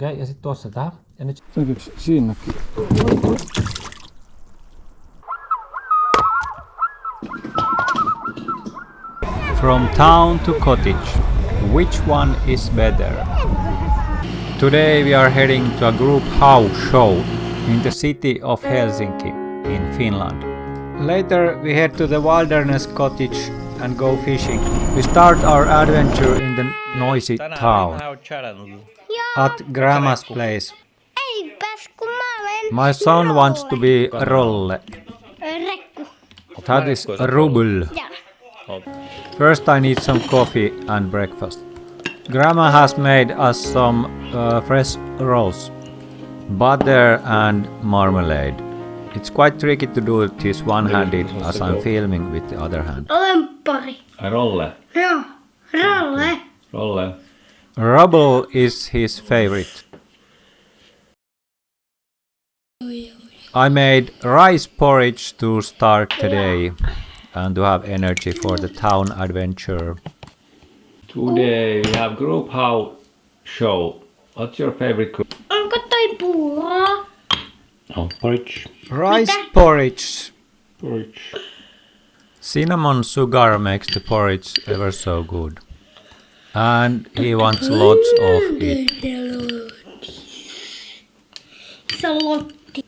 Okei, ja sitten tuossa tää. Ja nyt siinäkin. From town to cottage, which one is better? Today we are heading to a group house show in the city of Helsinki in Finland. Later we head to the wilderness cottage and go fishing. We start our adventure in the noisy town at Grandma's place. My son wants to be Rolle. That is Rubel. First I need some coffee and breakfast. Grandma has made us some fresh rolls, butter and marmalade. It's quite tricky to do this one-handed as I'm filming with the other hand. Rolle. Joo, Rolle. Rolle. Rubble is his favorite. I made rice porridge to start the day and to have energy for the town adventure. Today we have group house show. What's your favorite cook? Onko toi puuro? Oh, porridge. Rice porridge. Porridge. Cinnamon sugar makes the porridge ever so good. And he wants lots of it. Salotti.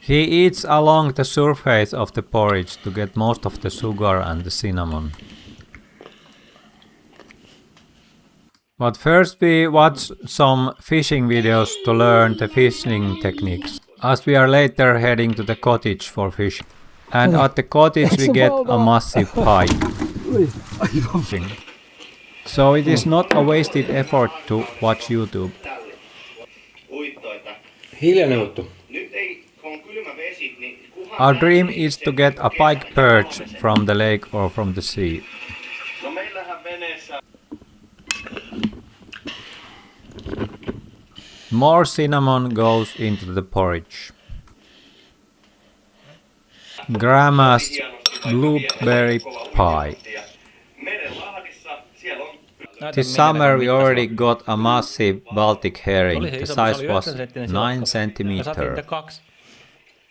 He eats along the surface of the porridge to get most of the sugar and the cinnamon. But first we watch some fishing videos to learn the fishing techniques, as we are later heading to the cottage for fishing. And at the cottage we get a massive pike. So it is not a wasted effort to watch YouTube. Our dream is to get a pike perch from the lake or from the sea. More cinnamon goes into the porridge. Grandma's blueberry pie. This summer we already got a massive Baltic herring. The size was 9 centimeters.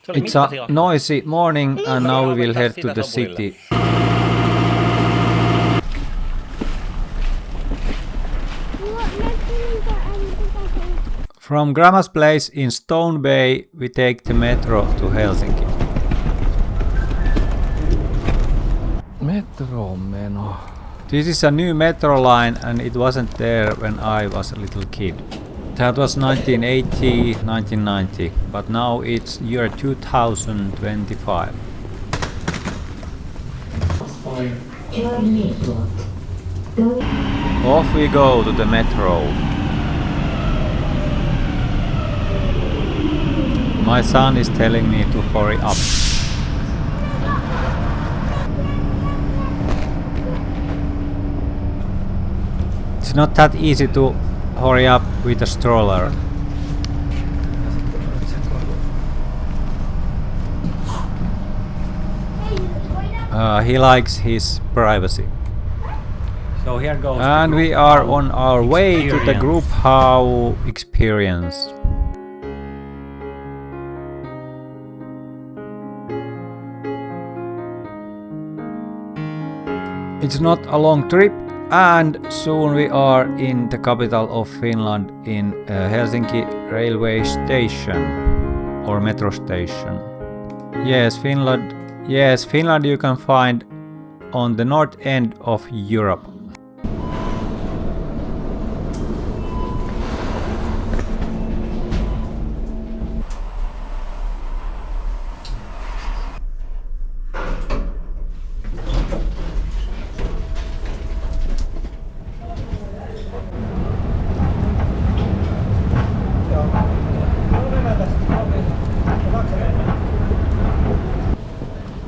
It's a noisy morning and now we will head to the city. From Grandma's place in Stone Bay we take the metro to Helsinki. Metromeno. This is a new metro line and it wasn't there when I was a little kid. That was 1980, 1990, but now it's year 2025. Off we go to the metro. My son is telling me to hurry up. It's not that easy to hurry up with a stroller. He likes his privacy. So here goes. And we are on our way to the group house experience. It's not a long trip and soon we are in the capital of Finland in Helsinki railway station or metro station. Yes, Finland you can find on the north end of Europe.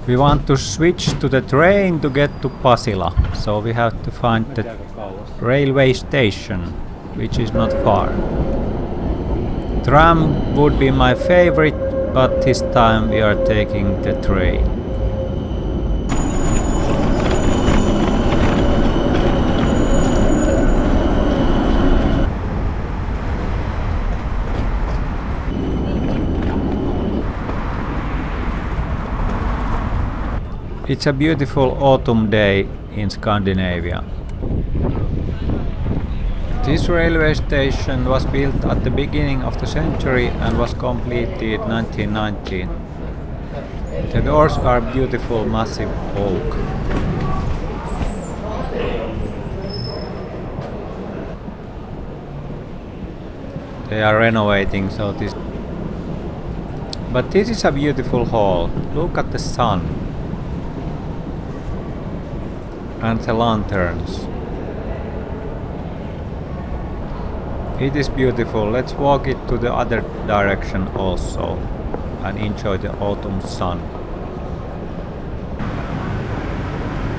We want to switch to the train to get to Pasila, so we have to find the railway station, which is not far. Tram would be my favorite, but this time we are taking the train. It's a beautiful autumn day in Scandinavia. This railway station was built at the beginning of the century and was completed 1919. The doors are beautiful massive oak. They are renovating, so this. But this is a beautiful hall. Look at the sun and the lanterns. It is beautiful. Let's walk it to the other direction also and enjoy the autumn sun.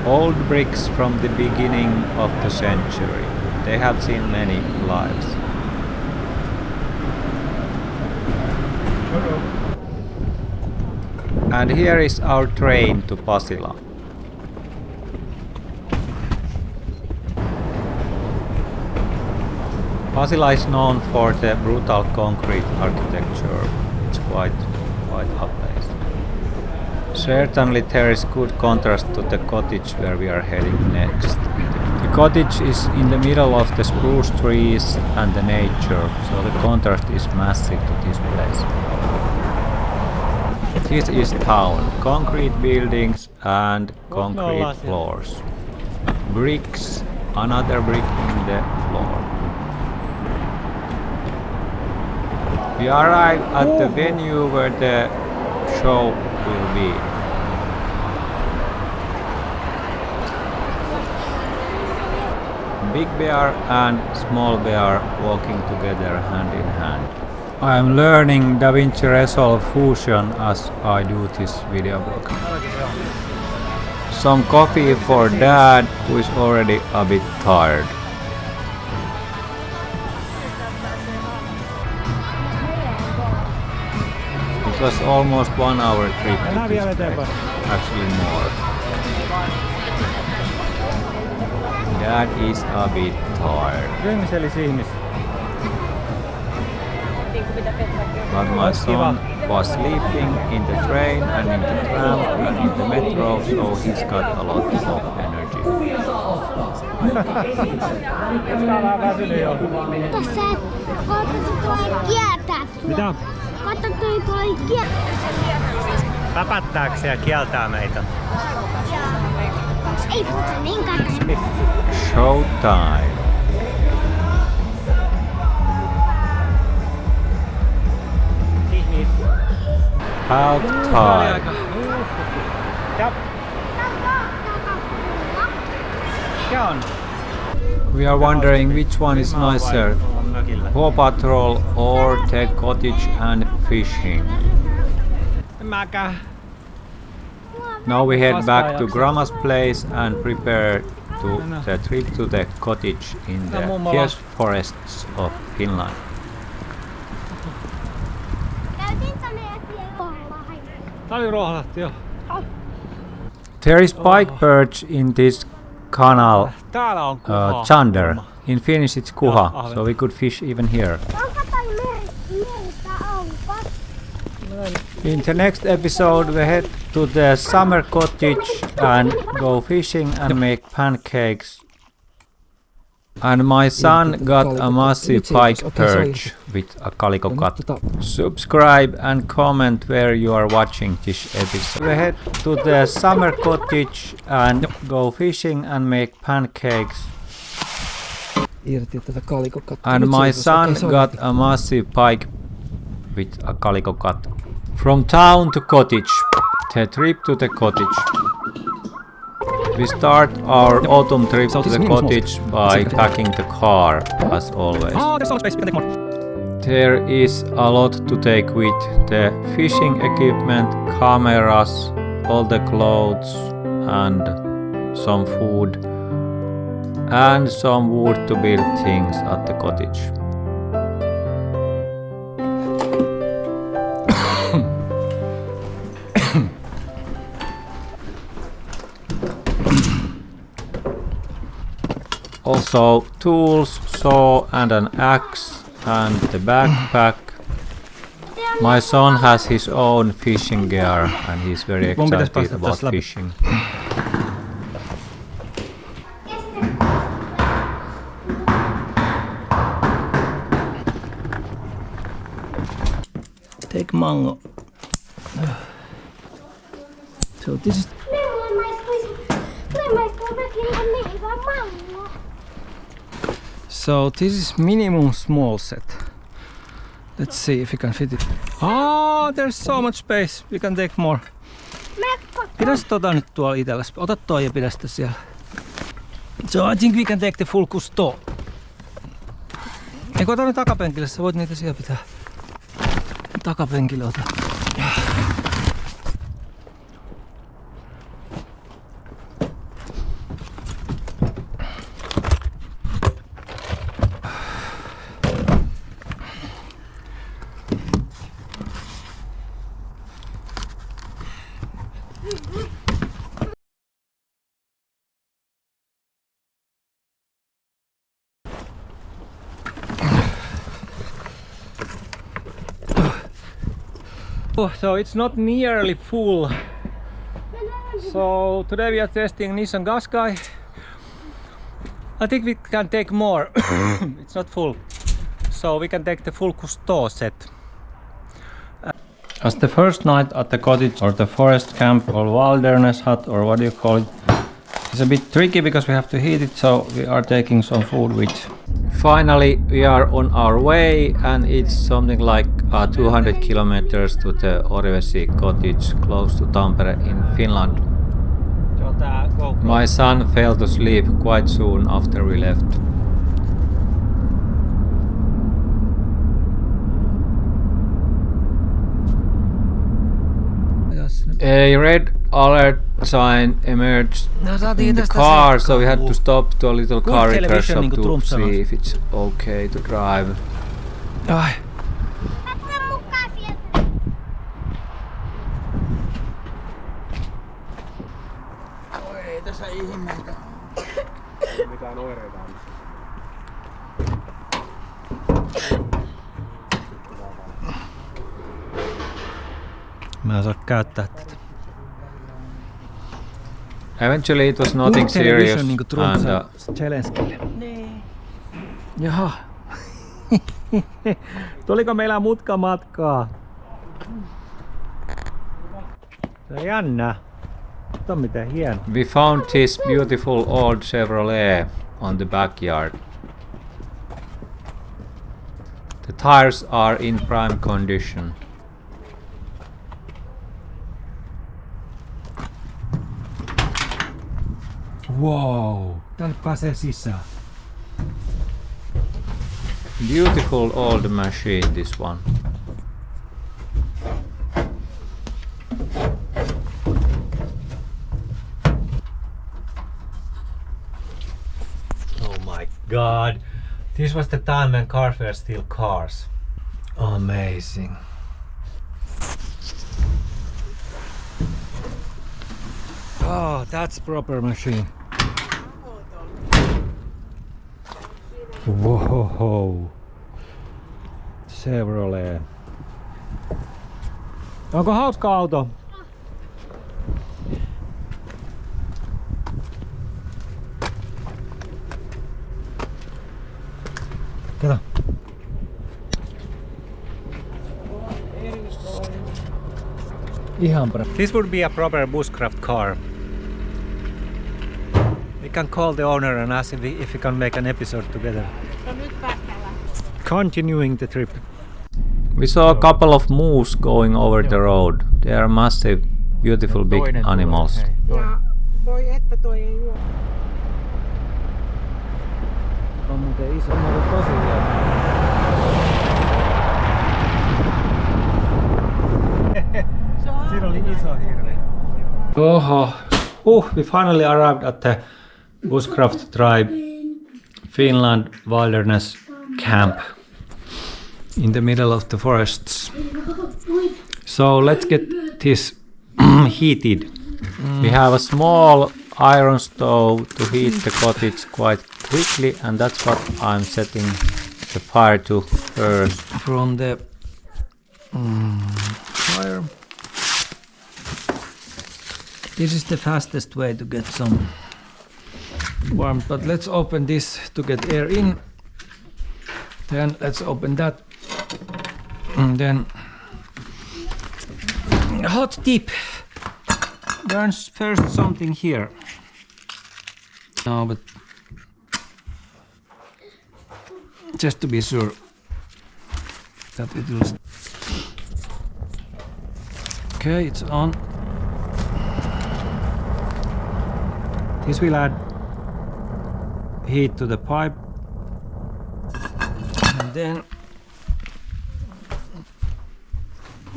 Old bricks from the beginning of the century. They have seen many lives. And here is our train to Pasila. Pasila is known for the brutal concrete architecture. It's quite a place. Certainly there is good contrast to the cottage where we are heading next. The cottage is in the middle of the spruce trees and the nature, so the contrast is massive to this place. This is town. Concrete buildings and concrete floors. Bricks, another brick in the floor. We arrive at the venue where the show will be. Big bear and small bear walking together hand in hand. I am learning DaVinci Resolve Fusion as I do this video blog. Some coffee for Dad, who is already a bit tired. It was almost 1 hour trip to this place. Actually more. Dad is a bit tired. But my son was sleeping in the train and in the tram and in the metro, so he's got a lot of energy. Tässä tulee kieltää sua. Mitä? Kato, toi tulee kieltää. Tapattaako se ja kieltää meitä? Ei puhuta niin kanssa. Showtime. Half time. We are wondering which one is nicer, Paw Patrol or the cottage and fishing. Now we head back to Grandma's place and prepare to the trip to the cottage in the fierce forests of Finland. There is pike perch in this canal, Chander. In Finnish it's kuha, so we could fish even here. In the next episode we head to the summer cottage and go fishing and make pancakes. And my son got a massive pike perch with a calico cut. Subscribe and comment where you are watching this episode. We head to the summer cottage and go fishing and make pancakes. And my son got a massive pike with a calico cut. From town to cottage. The trip to the cottage. We start our autumn trip to the cottage by packing the car, as always. There is a lot to take with the fishing equipment, cameras, all the clothes and some food and some wood to build things at the cottage. Also tools, saw and an axe and the backpack My son has his own fishing gear and he's very excited about fishing. Take mango. So this is minimum small set. Let's see if we can fit it. Oh, there's so much space. We can take more. Pidä tota nyt tuolla itselläs. Ota toi ja pidä sitä siellä. So I think we can take the full cousteau. Eikö ota ne takapenkille? Sä voit niitä siellä pitää. Takapenkille ota. So it's not nearly full. So today we are testing Nissan Qashqai. I think we can take more. It's not full. So we can take the full cousteau set. As the first night at the cottage or the forest camp or wilderness hut or what do you call it, it's a bit tricky because we have to heat it, so we are taking some food with. Finally, we are on our way and it's something like 200 kilometers to the Orivesi cottage close to Tampere in Finland. My son fell to sleep quite soon after we left. A red alert sign emerged in the car, so we had to stop to a little car repair shop to see if it's okay to drive. Ai. Ei tässä ihmeitä. Mitään oireita on. Mä en saa käyttää tätä. Eventually it was nothing serious and Zelenskille. Niin. Jaha. Tuliko meillä matkaa? Se on jännä. Tämä on miten hieno. we found this beautiful old Chevrolet on the backyard. The tires are in prime condition. Wow. Tänne pääsee sisään. Beautiful old machine, this one. Oh my god. This was the time when cars were still cars. Amazing. Oh, that's proper machine. Wow. Chevrolet. Onko hauska auto? Kato. Ihan This would be a proper bushcraft car. We can call the owner and ask if we can make an episode together. Continuing the trip. We saw a couple of moose going over the road. They are massive, beautiful big animals. Ja voi että toi ei juo. on muuten iso. On ollut tosi hieno. Siinä oli iso hirvi. Oho. We finally arrived at the Bushcraft Tribe Finland Wilderness Camp in the middle of the forests. So let's get this heated. We have a small iron stove to heat the cottage quite quickly, and that's what I'm setting the fire to first. From the Fire. This is the fastest way to get some warmth, but let's open this to get air in. Then let's open that. And then hot tip. Burns first something here. No, but just to be sure that it will. Okay, it's on. This will add heat to the pipe, and then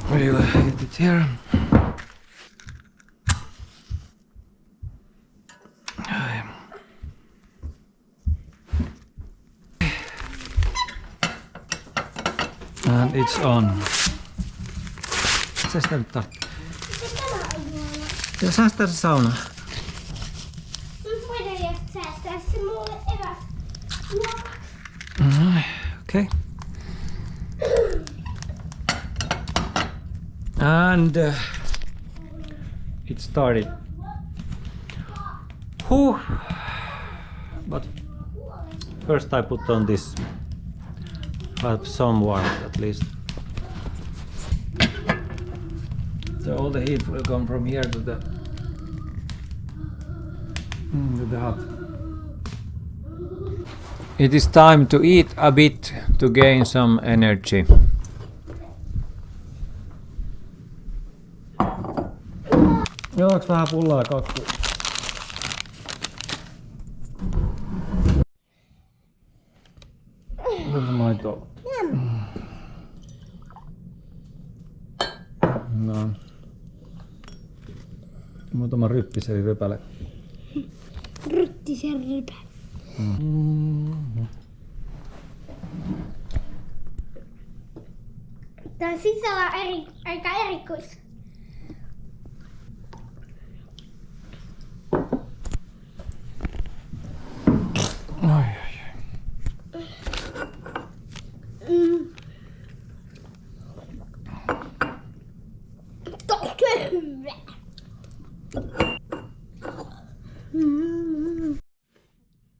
we'll hit it here. And it's on. Se sitä nyt tarvitsee. Ja säästää se sauna. Okay. And it started. Whew. But first I put on this. Have some warmth at least. So all the heat will come from here to the hut. It is time to eat a bit to gain some energy. Juoks vähän pullaa ja kakkua? Onko se maitoa? No. Muutama ryppisen rypäle. Ryttisen rypäle. Tää sisällä on aika erikois.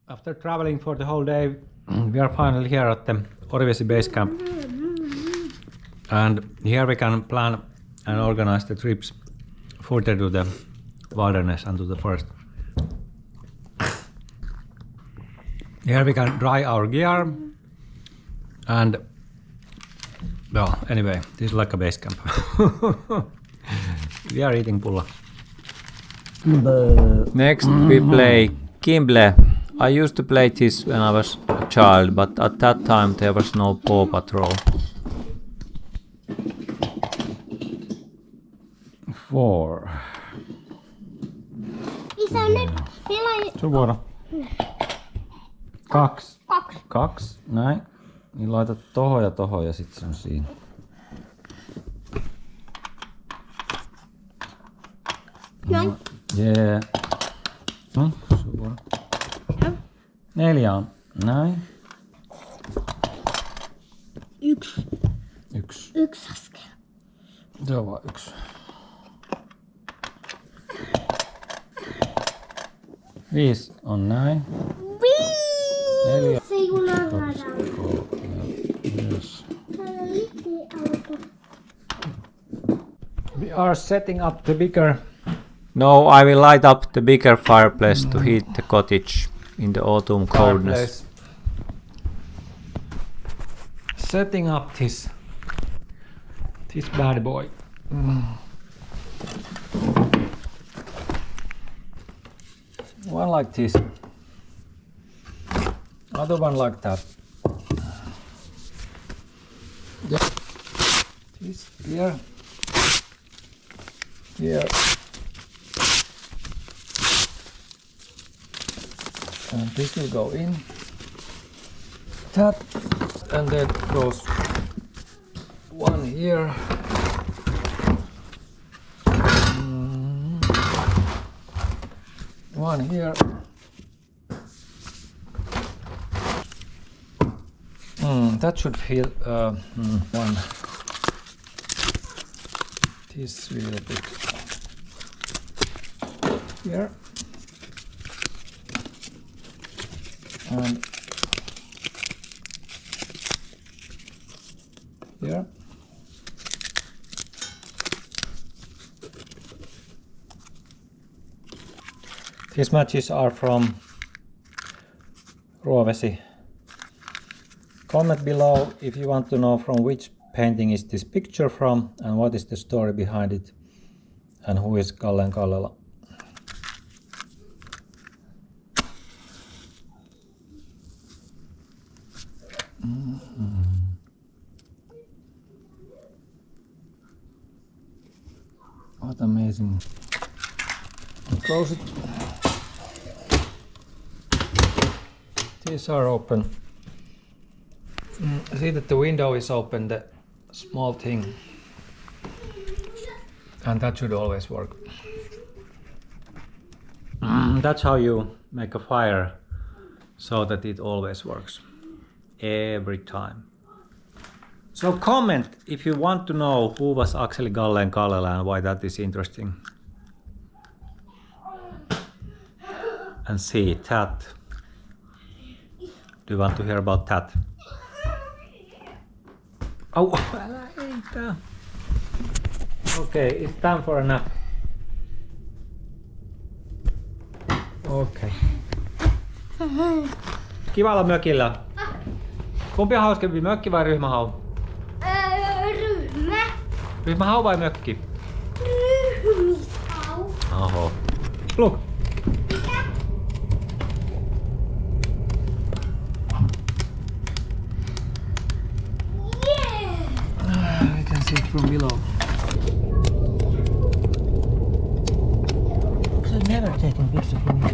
After traveling for the whole day, we are finally here at the Orivesi base camp, and here we can plan and organize the trips further to the wilderness and to the forest. Here we can dry our gear, and well, anyway, this is like a base camp. We are eating pulla. Next we play Kimble. I used to play this when I was a child, but at that time there was no Paw Patrol. 4. Isä, nyt meillä on... Sun vuoro. 2. 2. 2, näin. Niin laitat tohon ja sit se on siinä. Noin. Jee. No, sun vuoro. 4 on. Näin. 1. 1. 1 askel. Se on vaan 1. 5 on näin. 4. Se ei unohda. Yes. We are setting up the bigger. No, I will light up the bigger fireplace to heat the cottage in the autumn coldness. Setting up this bad boy. One like this, other one like that. This here, here, and this will go in that, and then goes one here. One here. That should feel one. This will put here. And here. These matches are from Ruovesi. Comment below if you want to know from which painting is this picture from and what is the story behind it and who is Kallen Kallela. What amazing. Close it. These are open. See that the window is open, the small thing. And that should always work. That's how you make a fire so that it always works. Every time. So comment if you want to know who was actually Kallen Kallela and why that is interesting. And see, Tat. Do you want to hear about Tat? Oh, älä heitä. Okay, it's time for a nap. Okay. Kiva olla mökillä. Kumpi on hauskempi, mökki vai ryhmähau? Ryhmä. Ryhmähau vai mökki? Ryhmishau. Oho. Look. I can see it from below. I've never taken pictures from here.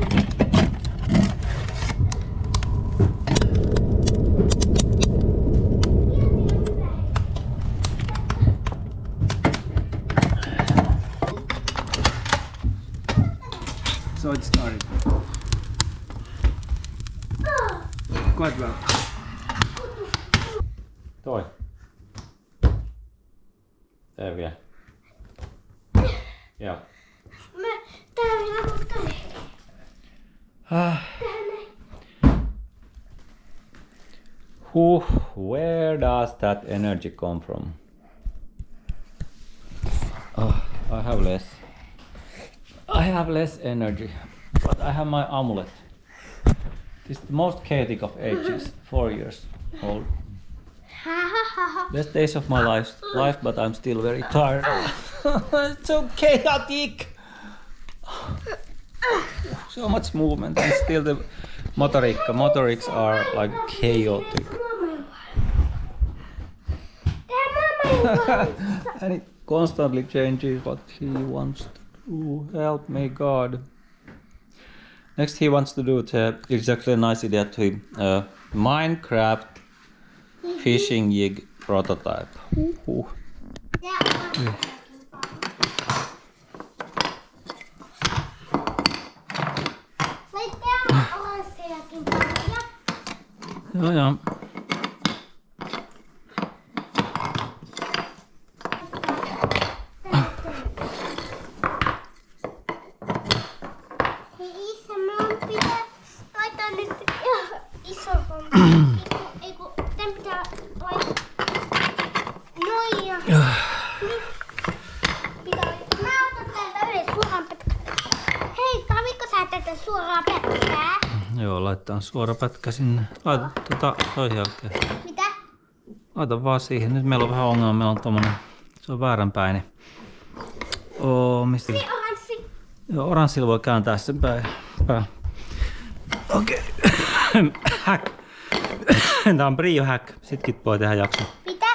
So it started. Quite well. Toi. Tää vielä. Joo. Tää on vielä mutkainen. Where does that energy come from? Oh, I have less energy, but I have my amulet. It's the most chaotic of ages, 4 years old. Best days of my life, but I'm still very tired. It's so chaotic! So much movement and still the motorics are like chaotic. And it constantly changes what he wants to do. Help me, God. Next he wants to do exactly a nice idea to him. Minecraft fishing jig prototype. Joo, joo. Suoraan pätkää. Joo, laitetaan suora pätkä sinne. Laita toisen jälkeen. Mitä? Laita vaan siihen. Nyt meillä on vähän ongelma. Meillä on tommonen. Se on vääränpäin. Mistä? Oranssi. Joo, oranssilla voi kääntää sen päin. Okei. Hack. Tää on Brio Hack. Sitkin voi tehdä jakso. Mitä?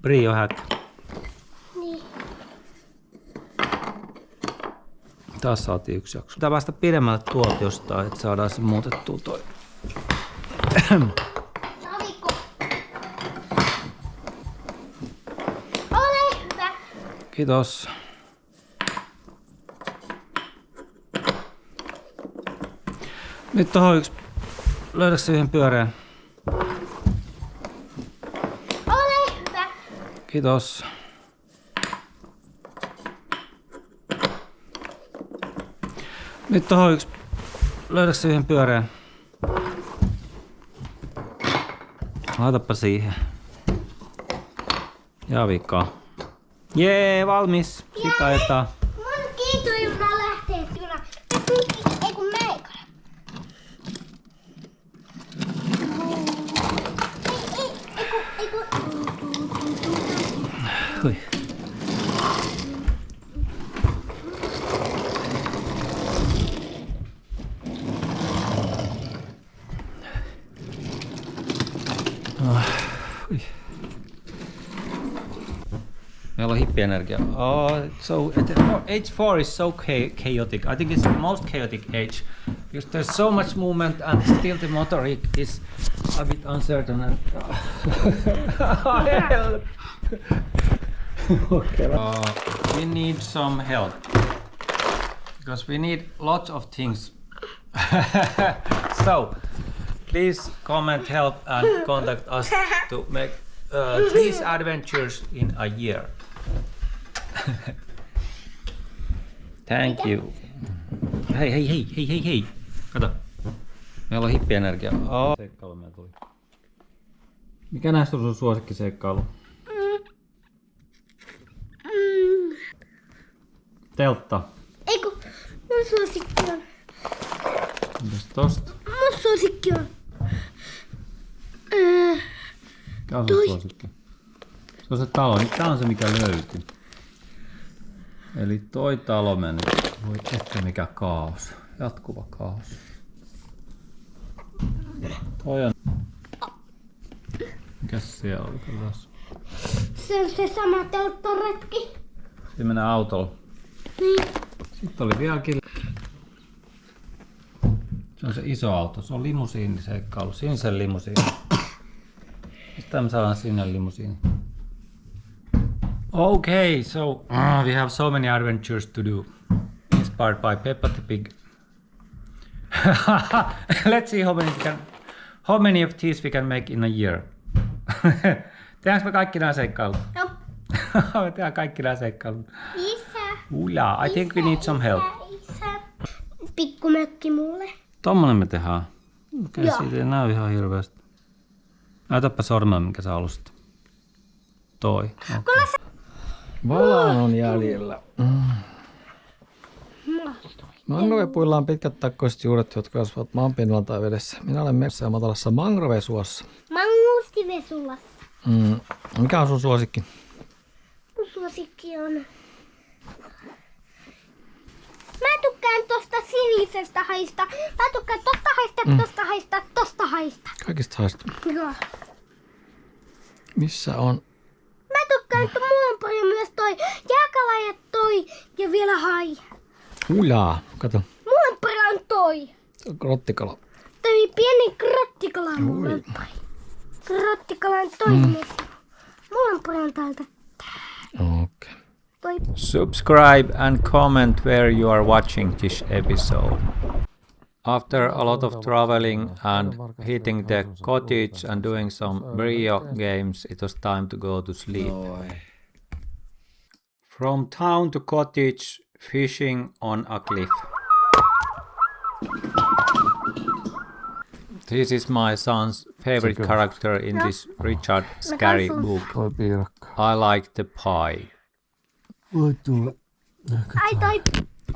Brio Hack. Niin. Taas saatiin yksi jakso. Pitää päästä pidemmälle tuolta jostain, että saadaan se muutettua toi. Saliko? Ole hyvä. Kiitos. Nyt tohon yksi. Löydätkö yhden pyöreän? Ole hyvä. Kiitos. Nyt tohon yksi. Löydätkö sä yhden pyöreän? Laitapa siihen. Ja vika. Jee, valmis. Sitä ajetaan. Mun kiitojuna lähtee juna. Ei kun meikala. Ei kun. Hui. Meillä on hippienergia. Oh, so age 4 is so chaotic. I think it's the most chaotic age because there's so much movement and still the motor is a bit uncertain. And help! Okay. We need some help because we need lots of things. So please comment, help, and contact us to make these adventures in a year. Thank you. Hei. Kato. Meillä on hippienergia. Seikkailu meillä tuli. Mikä näistä on sun suosikkiseikkailu? Teltta. Ei kun. Mun suosikki on. Mitäs tosta? Mun suosikki on. Mikä on sun suosikki? Se on se talo. Tää on se mikä löytyy. Eli toi talo meni. Voi että mikä kaos. Jatkuva kaos. Toi on. Mikäs siellä oli? Katsotaan. Se on se sama telttaretki. Siinä menee autolla. Niin. Sitten oli vieläkin. Se on se iso auto. Se on limusiiniseikkailu. Sinisen limusiini. Mistä me saadaan sinne limusiini? Okay, so we have so many adventures to do. Inspired by Peppa the Pig. Let's see how many of these we can make in a year. Tehdäänkö me kaikki nämä seikkailut? Joo. Me tehdään kaikki nämä seikkailut. Isä. I think we need some help. Isä. Pikkumökki mulle. Tommonen me tehdään. Okei, Joo. siitä ei näy ihan hirveästi. Näytäpä sormella, minkä sä alusta. Toi. Okay. Valaan on jäljellä. Mangrovepuilla on pitkät takkoiset juuret, jotka kasvavat maanpinnalla tai vedessä. Minä olen metsässä ja matalassa mangrovesuossa. Mangustivesulassa. Mikä on sun suosikki? Mun suosikki on. Mä tykkään tosta sinisestä haista. Mä tykkään tosta haista, tosta haista, tosta haista. Kaikista haista. Joo. Missä on? Mä tykkään, että mulla on paljon myös toi jääkala ja toi ja vielä hai. Ujaa, kato. Mulla on paljon toi. Grottikala. Toi pieni grottikala on mun lemppari. Grottikala on toi mies. Mulla on paljon täältä. Okay. Toi. Subscribe and comment where you are watching this episode. After a lot of traveling and hitting the cottage and doing some brio games, it was time to go to sleep. From town to cottage, fishing on a cliff. This is my son's favorite character in this Richard Scarry book. I like the pie. Ai toi.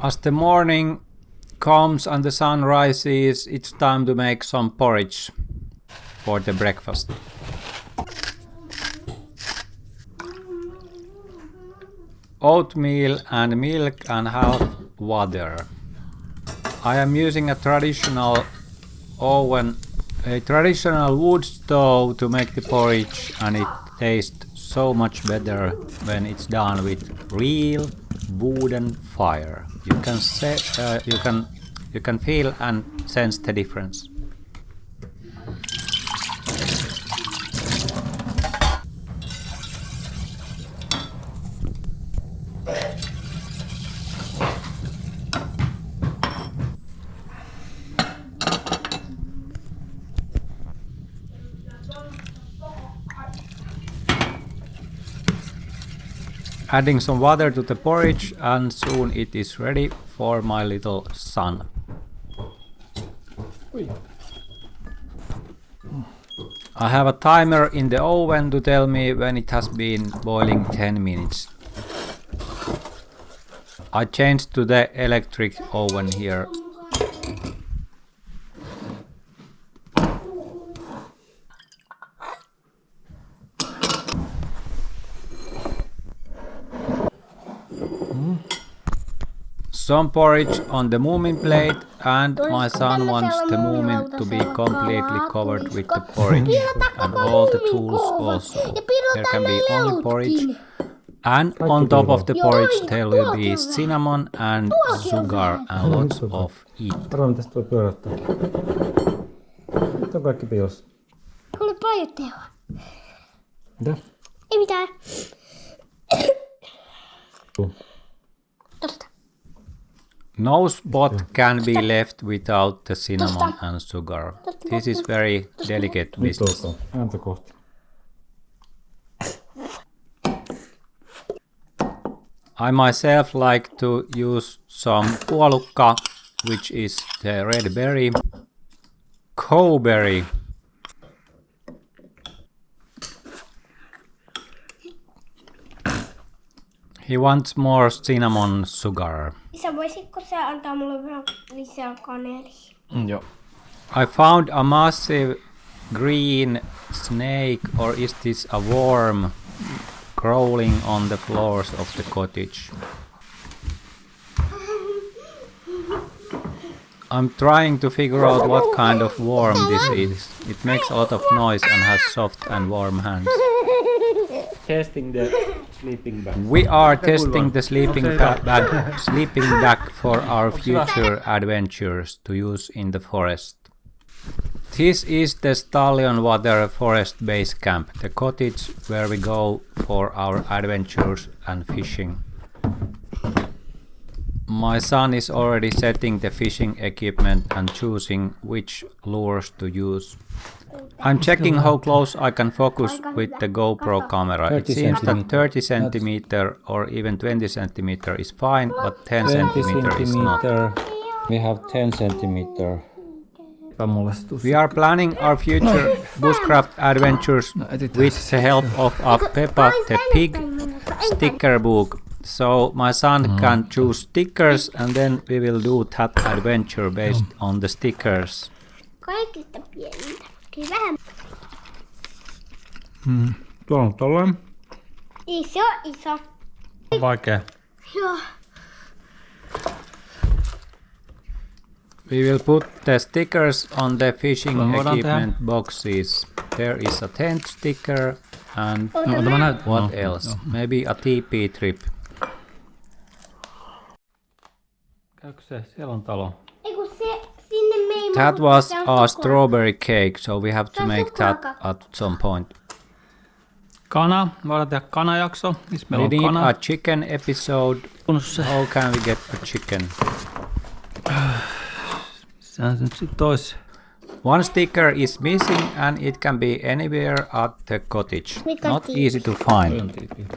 As the morning comes and the sun rises, it's time to make some porridge for the breakfast. Oatmeal and milk and half water. I am using a traditional oven, a traditional wood stove to make the porridge, and it tastes so much better when it's done with real wooden fire. You can say, you can feel and sense the difference. Adding some water to the porridge and soon it is ready for my little son. I have a timer in the oven to tell me when it has been boiling 10 minutes. I changed to the electric oven here. Some porridge on the moomin plate, and my son wants the moomin to be completely covered with the porridge and all the tools also. There can be only porridge, and on top of the porridge there will be cinnamon and sugar and lots of it. Arvo, mitä voi pyöräyttää? Nyt on kaikki piilossa. Kuule paijotteella. Mitä? Ei mitään. Tosta. No spot can be left without the cinnamon and sugar. This is very delicate business. Ääntä kohti. I myself like to use some puolukka, which is the red berry, cowberry, he wants more cinnamon sugar. Isä, voisitko sä antaa mulle vähän lisää kanelia? Joo. I found a massive green snake, or is this a worm, crawling on the floors of the cottage. I'm trying to figure out what kind of worm this is. It makes a lot of noise and has soft and warm hands. Testing the sleeping bag. We are testing the sleeping bag for our future adventures to use in the forest. This is the Stallionwater Forest Base Camp, the cottage where we go for our adventures and fishing. My son is already setting the fishing equipment and choosing which lures to use. I'm checking how close I can focus with the GoPro camera. It seems that 30 centimeter or even 20 centimeter is fine, but 10 centimeter is not. We have 10 centimeter. We are planning our future bushcraft adventures with the help of a Peppa the Pig sticker book. So my son can choose stickers and then we will do that adventure based on the stickers. Kaikista pienintä. Kyllä vähän. Tuolla on tolleen. Iso. Vaikea. Joo. We will put the stickers on the fishing equipment boxes. There is a tent sticker and what else? Maybe a TP trip. Käykö se? Siellä on talo. Eiku se sinne me ei That was a strawberry cake, so we have to make that at some point. Kana, voidaan tehdä kanajakso. Missä We meillä on need kana? a chicken episode. How can we get a chicken? Sehän nyt sit tois. One sticker is missing and it can be anywhere at the cottage. Not easy to find.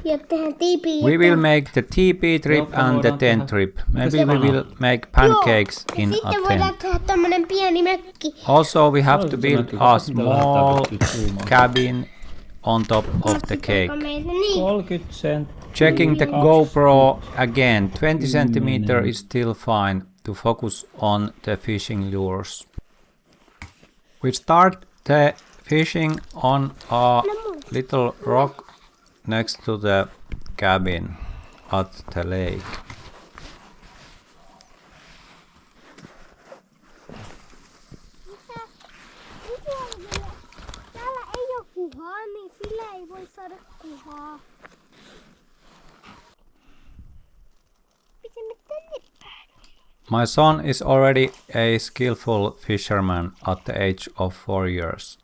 Ja tehdään tiipiä. We will make the TP trip and the tent trip. Maybe we will make pancakes in a Sitten voidaan tent. tehdä tämmönen pieni mökki. Also we have to build a small cabin on top of the cake. 30 cent. Checking the GoPro again. 20 centimeter is still fine to focus on the fishing lures. We start the fishing on a little rock next to the cabin at the lake. Täällä ei oo kuhaa, niin sillä ei voi saada kuhaa. Pisimme tänne päin. My son is already a skillful fisherman at the age of 4 years.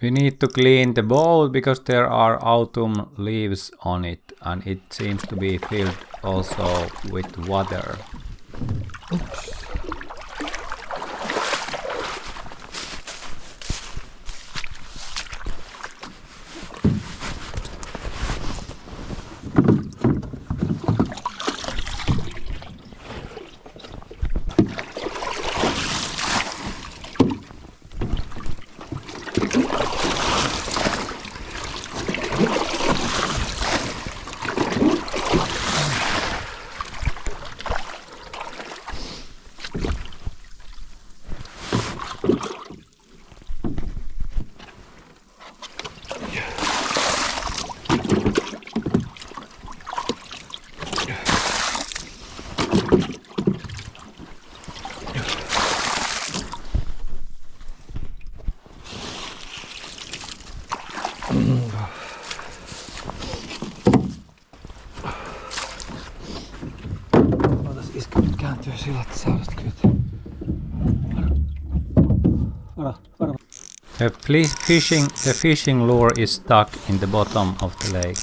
We need to clean the bowl because there are autumn leaves on it and it seems to be filled also with water. The fishing lure is stuck in the bottom of the lake.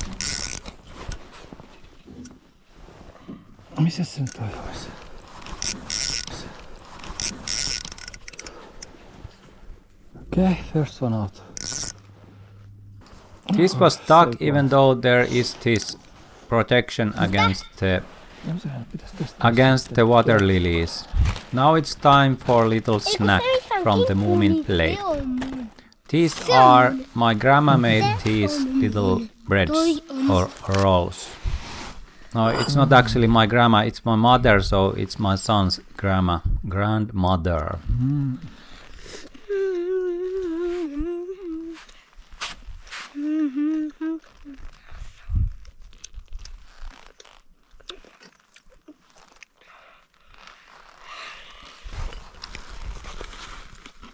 Missä se nyt olisi? Okay, first one out. This was stuck even though there is this protection against the water lilies. Now it's time for a little snack from the Moomin plate. These are, my grandma made these little breads or rolls. No, it's not actually my grandma, it's my mother, so it's my son's grandmother.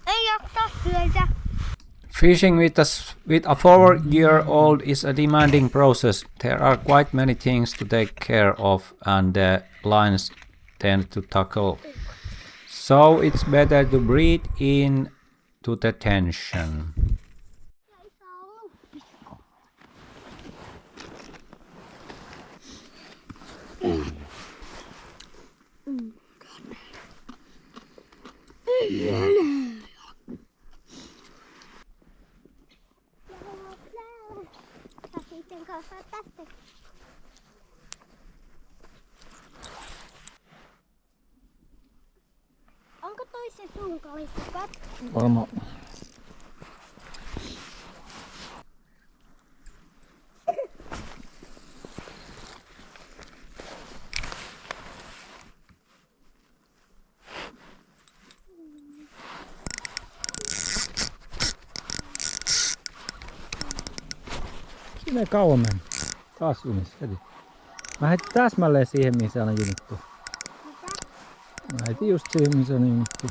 Ei jaksa syödä. Fishing with a 4-year-old is a demanding process. There are quite many things to take care of and the lines tend to tackle. So it's better to breathe in to the tension. Onko toi se sun kalistukat? Varmaan. Siinä ei kauan mennä. Taas jumis heti. Mä heitin täsmälleen siihen, mihin se aina jumittuu. Mä heitin just siihen, mihin se aina jumittuu.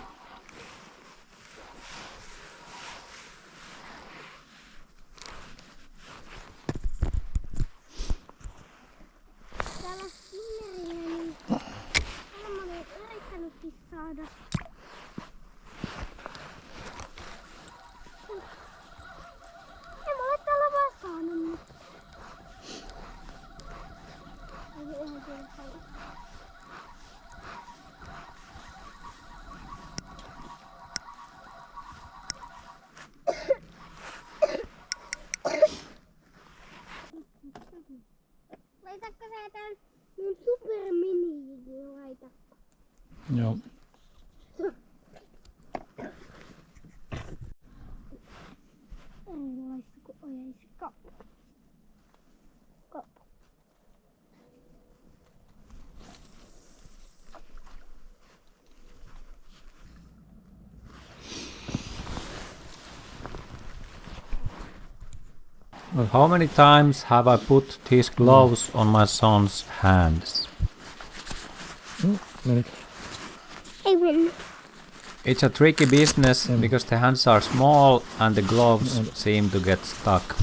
Täällä Finnerillä niin mä olen yrittänytkin saada. En mä ole täällä vaan saanut. Laitatko sä tän mun super mini laita? Joo. Erilaista kuin ojaisi kappa. How many times have I put these gloves on my son's hands? Ei mennyt. It's a tricky business because the hands are small and the gloves seem to get stuck.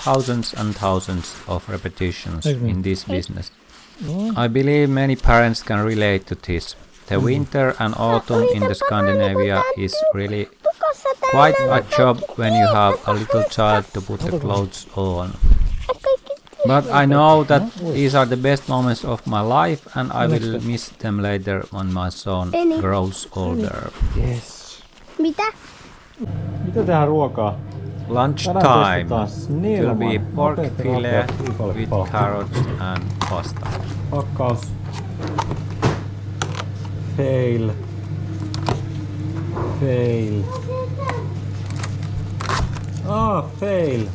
Thousands and thousands of repetitions in this business. I believe many parents can relate to this. The winter and autumn in the Scandinavia is really Quite a job when you have a little child to put the clothes on. But I know that these are the best moments of my life and I will miss them later when my son grows older. Yes. Mitä? Mitä tehdään ruokaa? Lunchtime. It will be pork fillet with carrots and pasta. Pakkaus. Fail. Fail. Fail.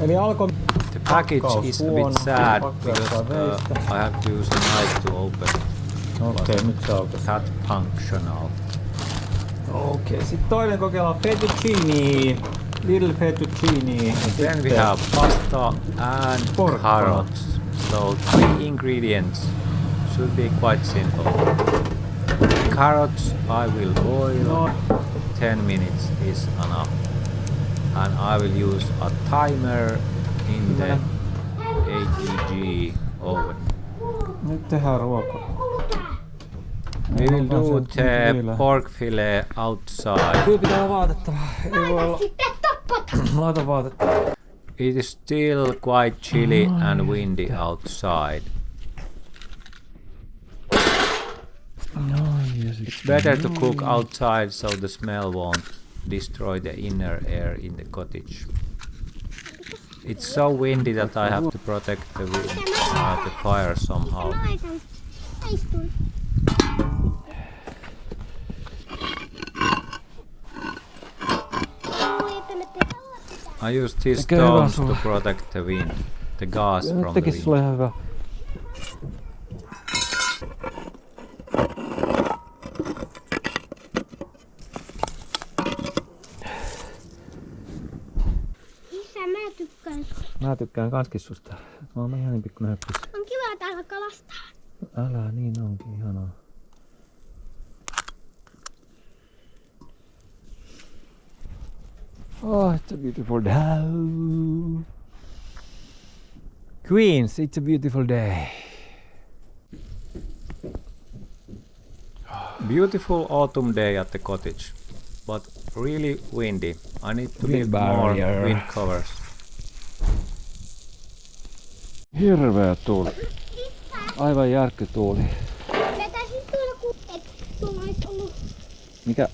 Eli alkoi... The package is a bit sad because I have to use a knife to open it. Okei, nyt se aukesi. Not functional. Okei, sitten toinen kokeillaan fettuccine. Little fettuccine. Then we have pasta and carrots. So 3 ingredients. Should be quite simple. Carrots I will boil. 10 minutes is enough. And I will use a timer in the ATG oven. Nyt tehdään ruokaa. We will do the pork fillet outside. Kyllä pitää olla vaatetta. Ei voi olla... Sitten tappata. Laita vaatetta. It is still quite chilly and windy outside. It's better to cook outside so the smell won't destroy the inner air in the cottage. It's so windy that I have to protect the fire somehow. I use these stones to protect the wind, the gas from the wind. Sulle hyvä. Mä tykkään kanskin susta. Mä oon ihan niin pikkuinen höppis. On kiva täällä kalastaa. Älä, niin onkin ihanaa. Oh, it's a beautiful day. Queens, it's a beautiful day. Beautiful autumn day at the cottage, but really windy. I need to build more wind covers. Hirveä tuuli. Aivan järkkytuuli. Vetäisit tuolla kun et tuolla olisi ollut. Mikä?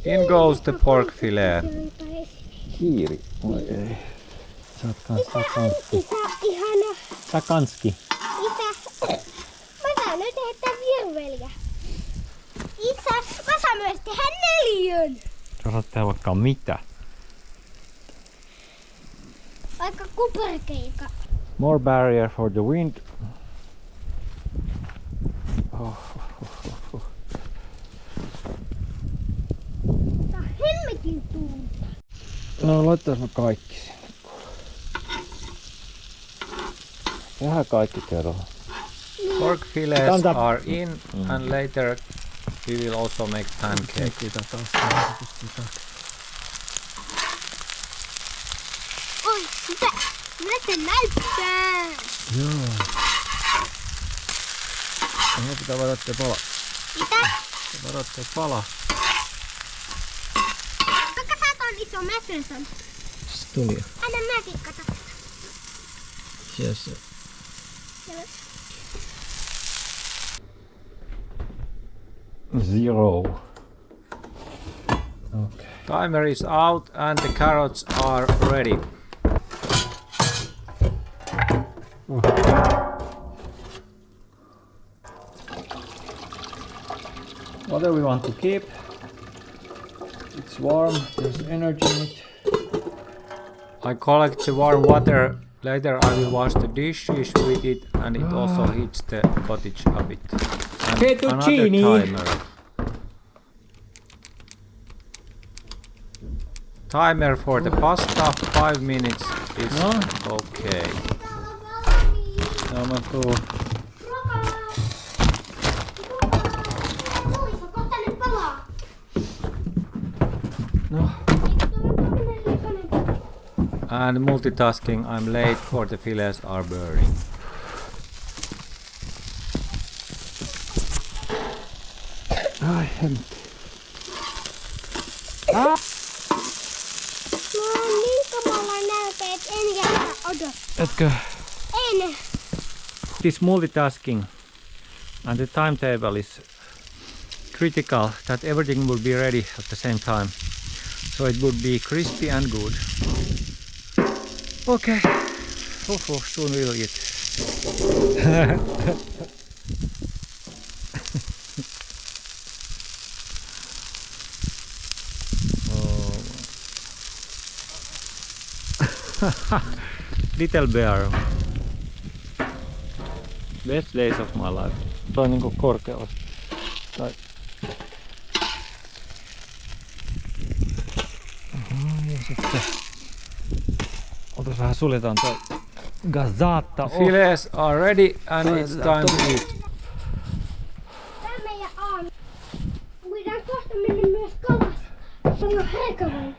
In goes the pork fillet. Hiiri. Oi ei. Sä oot kanski. Isä, ihana. Sä kanski. Isä. Mä saan nyt heittää virveliä. Isä, mä saan myös tehdä 4. Sä saat tehdä vaikka mitä. Vaikka kuperkeika. More barrier for the wind. Tää on hemmetin tuulta. No laittaas mä kaikki sinne. Tehdään kaikki kerralla. Pork fillets are in and later we will also make pancakes. Oi, mitä se näyttää? Joo. No pitää varoittaa pala. Mitä? Varoittaa pala. Kuinka sä ton iso Mätönson? Se tuli. Anna mäkin kato. Yes. Zero. Okay. Timer is out and the carrots are ready. What do we want to keep? It's warm, there's energy in it. I collect the warm water. Later I will wash the dishes with it and it also heats the cottage a bit. And Fettuccine. another timer. Timer for the pasta, 5 minutes is okay. No, mä tuun. No. And multitasking, I'm late for the fillets are burning. Ai hemmetti. Let's go. En. It is multitasking and the timetable is critical that everything will be ready at the same time. So it would be crispy and good. Okay. Soon we'll eat. Little bear. Best days of my life. Tuo on niinku korkealla. Tai... Ja sitten... Otas vähän suljetaan toi gazzata. Fillets are ready and it's time to eat. Tää meidän aamu. Voidaan kohta mennä myös kalas. Se on herkavainen.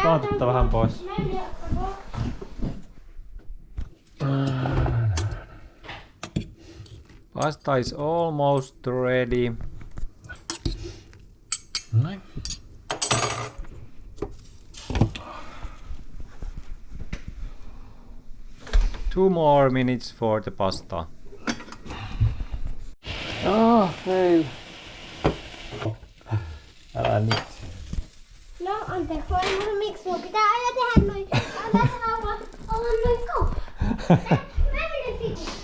Vaatetta vähän pois. Pasta is almost ready. Noin. Two more minutes for the pasta. Fail. Älä nyt. No, anteeksi, miksi mun pitää aina tehdä noin? Antaa olla noin kauan. Mä menen sitten.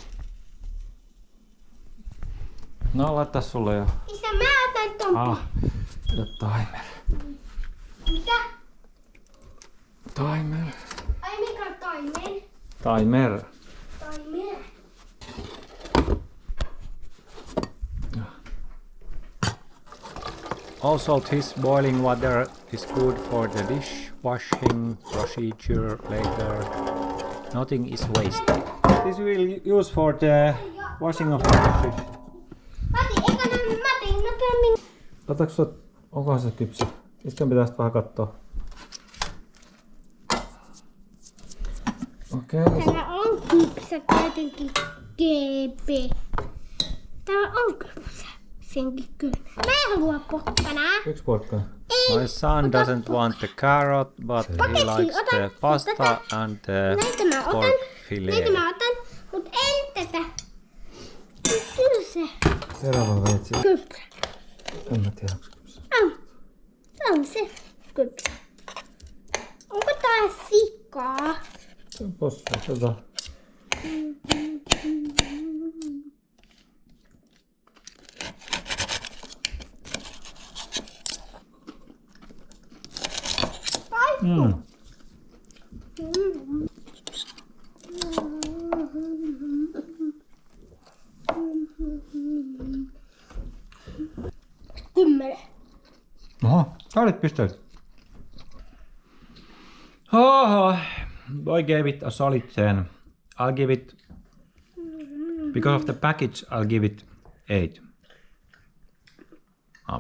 No, laittaa sulle jo. Isä, mä otan ton. Timer. Mitä? Timer. Ai mikä on taimen? Timer. Taimen. Also, this boiling water is good for the dishwashing procedure later. Nothing is wasted. This we'll use for the washing of the dishes. Mati, eikö Mati nopeammin? Otatko onkohan se kypsä? Iskän pitää vähän katsoa. Okei. Täällä on kypsä tietenkin GP. Täällä on kypsä. Senkin kyllä. Mä en halua porkkanaa. Yksi porkkana. My son doesn't want the carrot, but he likes the pasta and the pork fillet. Näitä mä otan, mut en tätä. Kyllä se Seuraava veitsi. kypsä. En mä tiedä, onko se kypsä. On se kypsä. Onko tää sikaa? Se on possa. Tota. Kymmenen. Oho, saalit pisteet. Boy gave it a solid 10. I'll give it, because of the package, I'll give it 8.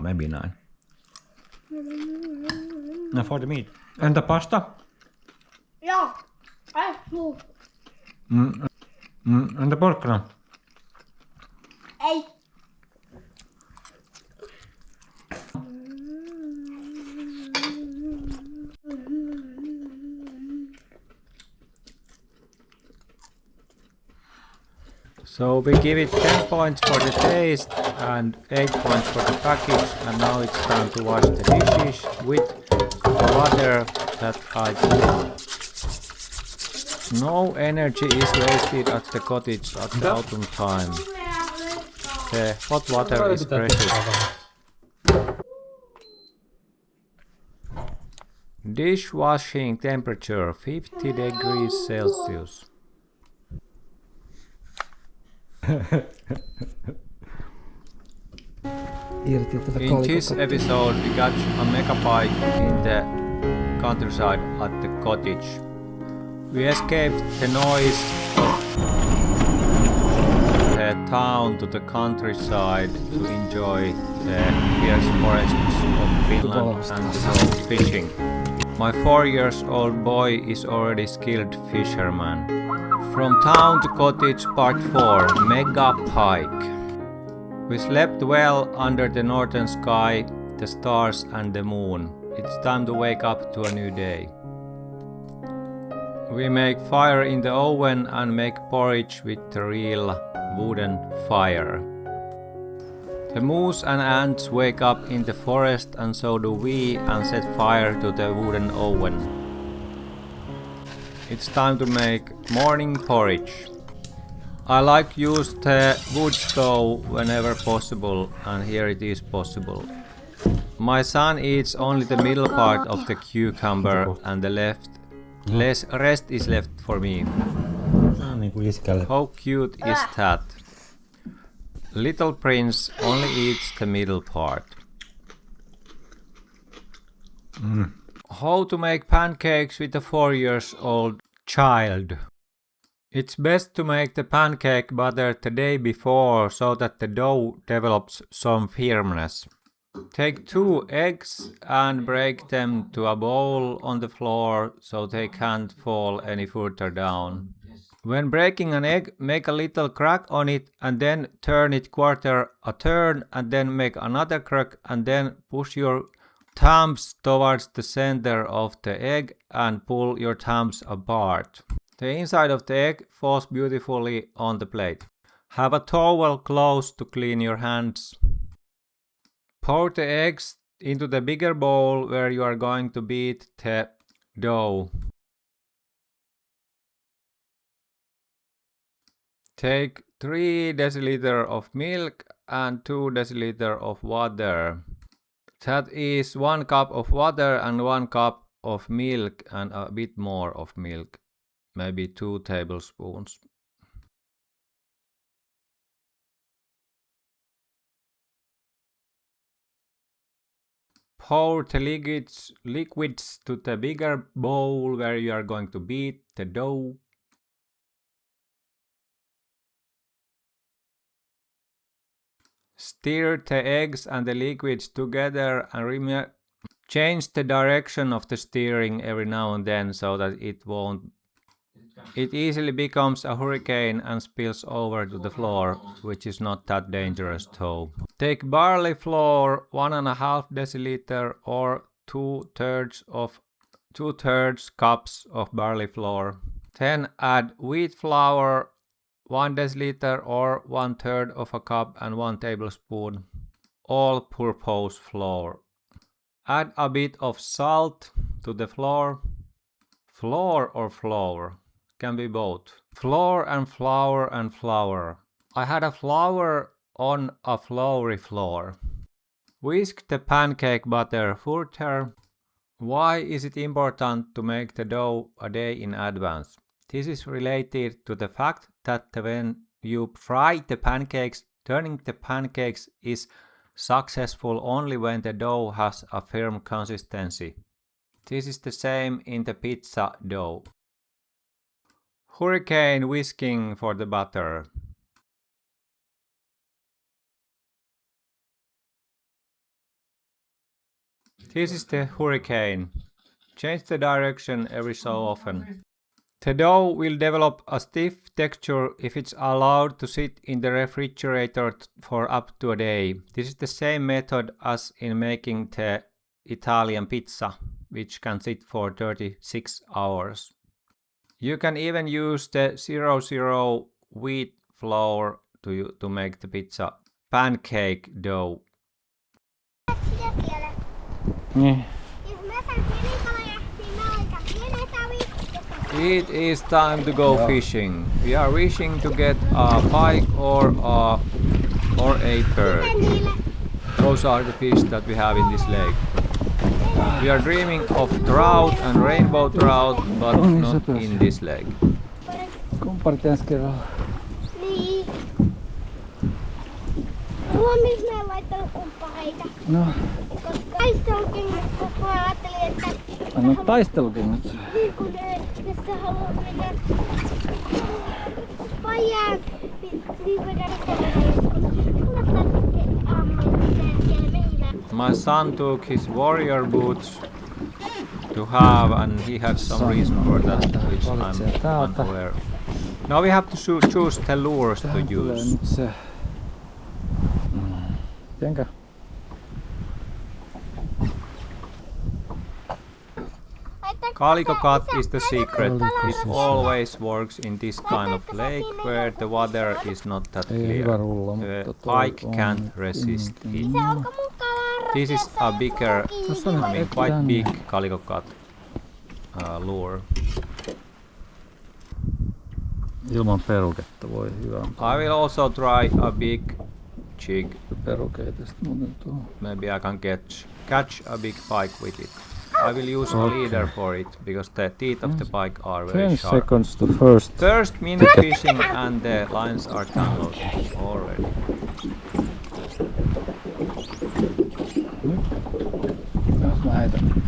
Maybe 9. Now for the meat. And the pasta? Joo. Muu. And the porkkana? Ei. So we give it 10 points for the taste and 8 points for the package, and now it's time to wash the dishes with the water that I poured. No energy is wasted at the cottage at the autumn time. The hot water is precious. Dishwashing temperature 50 degrees Celsius. In this episode we catch a mega pike in the countryside at the cottage. We escaped the noise of the town to the countryside to enjoy the fierce forests of Finland and go fishing. My 4-year-old boy is already skilled fisherman. From town to cottage part 4, mega pike. We slept well under the northern sky, the stars and the moon. It's time to wake up to a new day. We make fire in the oven and make porridge with the real wooden fire. The moose and ants wake up in the forest and so do we and set fire to the wooden oven. It's time to make morning porridge. I like use the wood stove whenever possible and here it is possible. My son eats only the middle part of the cucumber and the rest is left for me. How cute is that? Little Prince only eats the middle part. How to make pancakes with a 4-year-old child? It's best to make the pancake batter the day before so that the dough develops some firmness. Take 2 eggs and break them to a bowl on the floor so they can't fall any further down. When breaking an egg, make a little crack on it and then turn it quarter a turn and then make another crack and then push your thumbs towards the center of the egg and pull your thumbs apart. The inside of the egg falls beautifully on the plate. Have a towel close to clean your hands. Pour the eggs into the bigger bowl where you are going to beat the dough. Take 3 deciliters of milk and 2 deciliters of water. That is 1 cup of water and 1 cup of milk and a bit more of milk, maybe 2 tablespoons. Pour the liquids to the bigger bowl where you are going to beat the dough. Stir the eggs and the liquids together and change the direction of the stirring every now and then so that it easily becomes a hurricane and spills over to the floor, which is not that dangerous though. Take barley flour 1.5 deciliter or 2/3 cups of barley flour. Then add wheat flour 1 deciliter or 1/3 of a cup and 1 tablespoon all-purpose flour. Add a bit of salt to the flour. Flour or flour? Can be both. Flour and flour and flour. I had a flour on a floury floor. Whisk the pancake batter further. Why is it important to make the dough a day in advance? This is related to the fact that when you fry the pancakes, turning the pancakes is successful only when the dough has a firm consistency. This is the same in the pizza dough. Hurricane whisking for the batter. This is the hurricane. Change the direction every so often. The dough will develop a stiff texture if it's allowed to sit in the refrigerator for up to a day. This is the same method as in making the Italian pizza, which can sit for 36 hours. You can even use the 00 wheat flour to make the pizza pancake dough. It is time to go fishing. We are wishing to get a pike or a bird. Those are the fish that we have in this lake. We are dreaming of trout and rainbow trout, but not in this lake. Kumpparit ensi kerralla. Niin. Huomis mä en laittanut kumppareita. No, Koska taistelukengät, koska mä ajattelin, että... anna taistelukengät. Niin kun jos sä haluat mennä pajaan, niin voidaan My son took his warrior boots to have, and he had some reason for that, which I'm unaware. Now we have to choose the lures to use. Calico cut is the secret. It always works in this kind of lake where the water is not that clear. The pike can't resist it. This is a bigger, quite big calico cut lure. Ilman peruketta voi hyvä. I will also try a big jig. Perukeita sit muuten tuo. Maybe I can catch a big pike with it. I will use a leader for it because the teeth of the pike are very 10 sharp. seconds to first. First minute fishing and the lines are tangled already. Jos mä heitän.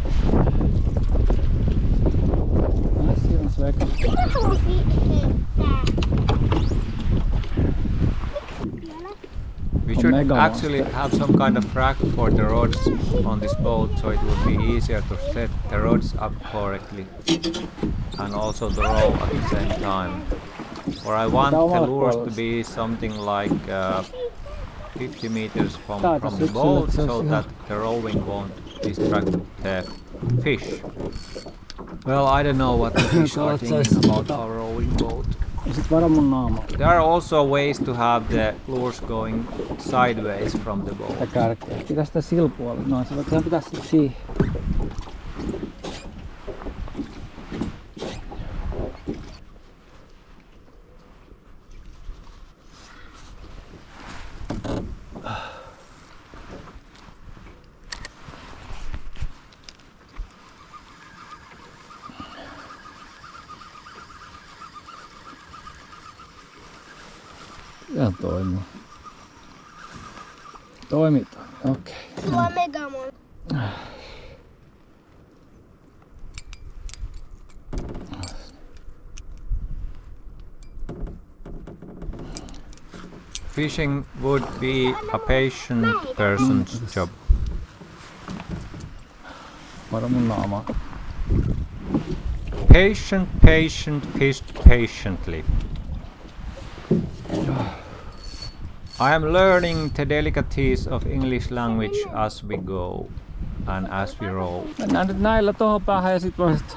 Siinä on sveka. Mitä halusi heittää? We should actually have some kind of rack for the rods on this boat so it would be easier to set the rods up correctly and also to row at the same time. Or I want the lures to be something like 50 meters from the boat so that the rowing won't distract the fish. Well, I don't know what the fish are thinking about our rowing boat. Sit varo mun naama. There are also ways to have the lures going sideways from the boat. Sitä kärkeä. Pitää sitä silpualle. Noin, sehän pitää sit siihen. Ihan toimii. Okei. Sulla on megamon. Fishing would be a patient person's job. Varo mun naama. Patient, fished patiently. I am learning the delicacies of English language as we go and as we row. Mennään nyt näillä tohon päähän ja sit voisit...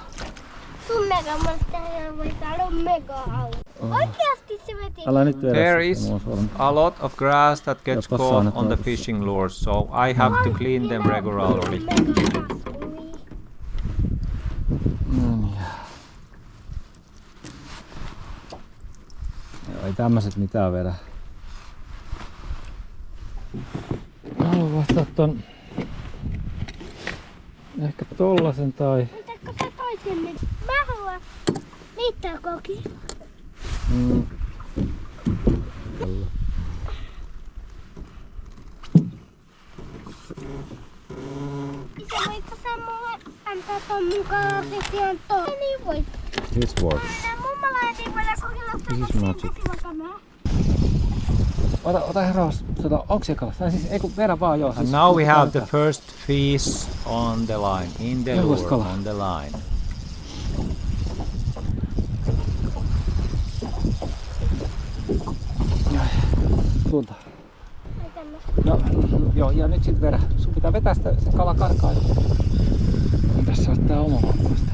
Sun megamonsta voi saada mega-auto. Oikeasti se veti. Älä nyt vedä There sitä, is mulla on sormi. a lot of grass that gets Jospa caught saanet on the noita. fishing lures, so I have to clean them regularly. Joo, ei tämmöset mitään vedä. Mä haluan vaihtaa ton... Ehkä tollasen tai... Mitäkö sä toisen nyt? Mä haluan liittää koki. Tällä. Isä, voitko sä mulle antaa ton mun kalasesian ton? Niin voit. This works. Mun mä laitin vielä kokilasta. This is magic. Ota heros, onks se kalas? Tai siis ei kun vedä vaan joo. And now we have the first fish on the line, in the lure, kala. on the line. Suunta. No, joo, ja nyt sit vedä. Sun pitää vetää sitä, se kala karkaa. Tässä on tää oma valkoista.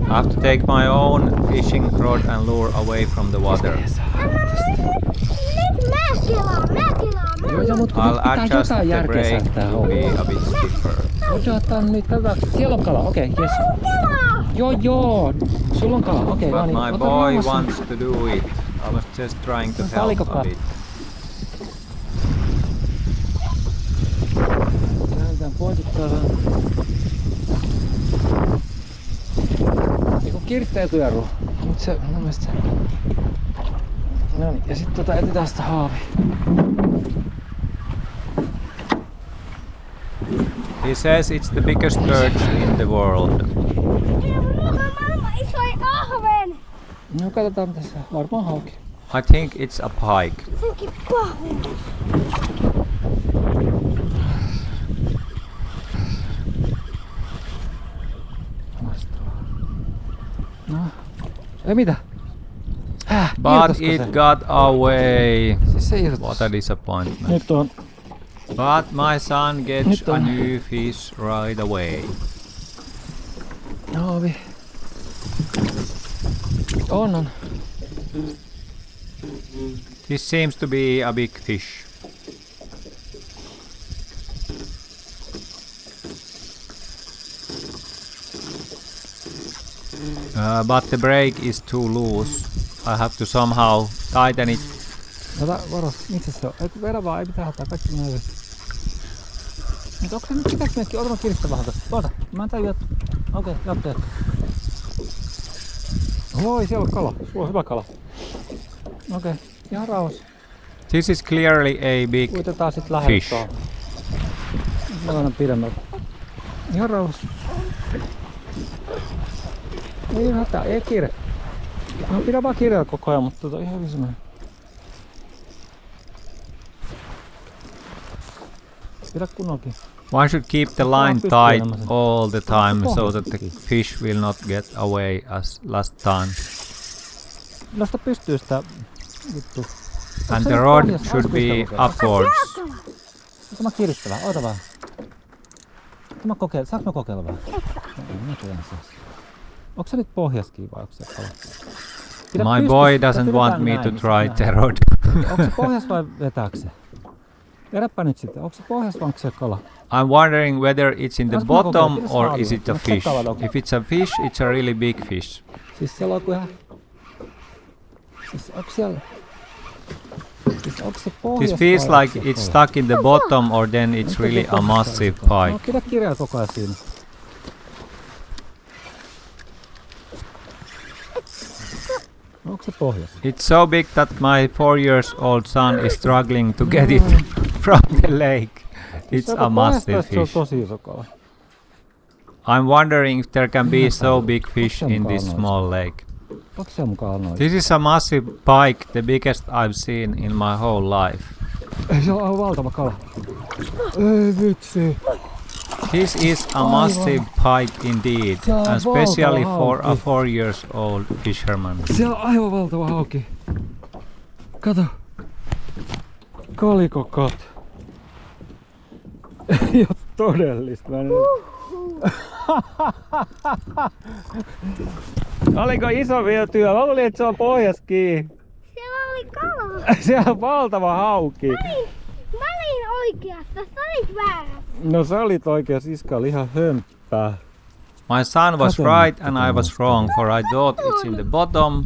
I have to take my own fishing rod and lure away from the water. Nyt mä kelaan. Joo, ja mut kun I'll nyt pitää adjust jotain the järkeä brake saada tää to homma. be a bit stiffer. Otetaan nyt, katsotaan. Siellä on kala, okei, jes. Joo. Sulla on kala, okei, no But niin. my Ota boy naamassa. wants to do it. I was just trying to Se on help a kalikokat. bit. Käännetään poikittaa vähän. Eiku kirittää etujarrua. Mut se, mun mielestä se... Noniin, ja sit etsitään sitä haavia. He says it's the biggest perch in the world. Mulla on maailman isoin ahven. No katsotaan mitä se on. Varmaan hauki. I think it's a pike. Senkin pahu. No. Ei mitä? But it got away. Siis se irtos. What a disappointment. Nyt on... But my son gets Nyt a on- new fish right away. Haavi. On. This seems to be a big fish. But the brake is too loose. I have to somehow tighten it. Ota varo, missä se on? Vedä vaan, ei mitään hätää, kaikki menee hyvin. Mutta onko se nyt pitääkö meidänkin? Ota mä kiristän vähän tästä. Oota, mä en tajua, että... Okei, jatka. Oi, siellä on kala. Sulla on hyvä kala. Okei, ihan rauhassa. This is clearly a big Uitetaan sit lähelle fish. tuohon. Mä annan pidemmälle. Ihan rauhassa. Ei hätää, ei kiire. No pidä vaan kiireellä koko ajan, mutta ihan hyvin se menee. Pidä kunnollakin. One should keep the line tight all the time so that the fish will not get away as last time. Nosta pystyy sitä vittu. And the rod should be upwards. Onko mä kiristävää? Oota vähän. Saanko mä kokeilla vähän? Onko se nyt pohjaskin vai onko se kala? My boy doesn't want me to try the rod. Onko se pohjas vai vetääkö se? Vedäpä nyt sitten. Onko se pohjas vai onko se kala? I'm wondering whether it's in the bottom or is it a fish. If it's a fish, it's a really big fish. Siis siellä on ihan... Siis onko siellä... Siis onko se pohjas This feels like it's stuck in the bottom or then it's really a massive No pike. pidä kirjaa koko ajan siinä. Onko se pohjas? It's so big that my 4-year-old son is struggling to get it from the lake. It's a massive Se on fish. tosi iso kala. I'm wondering if there can be so big fish in this small lake. Onko se mukaan noin? This is a massive pike, the biggest I've seen in my whole life. Ei, se on aivan valtava kala. Ei vitsi. This is a massive pike indeed, and especially for a 4-year-old fisherman. Se on aivan valtava hauki. Kato. Kalikokot. Ei oo todellista. Mä en... Oliko iso vielä työ? Mä luulin, että se on pohjaskin. Siellä oli kala. Siellä on valtava hauki. Mä olin oikeassa, sä olit väärässä. No sä olit oikeas, Iska oli ihan hömppää. My son was right and I was wrong, for I thought it's in the bottom,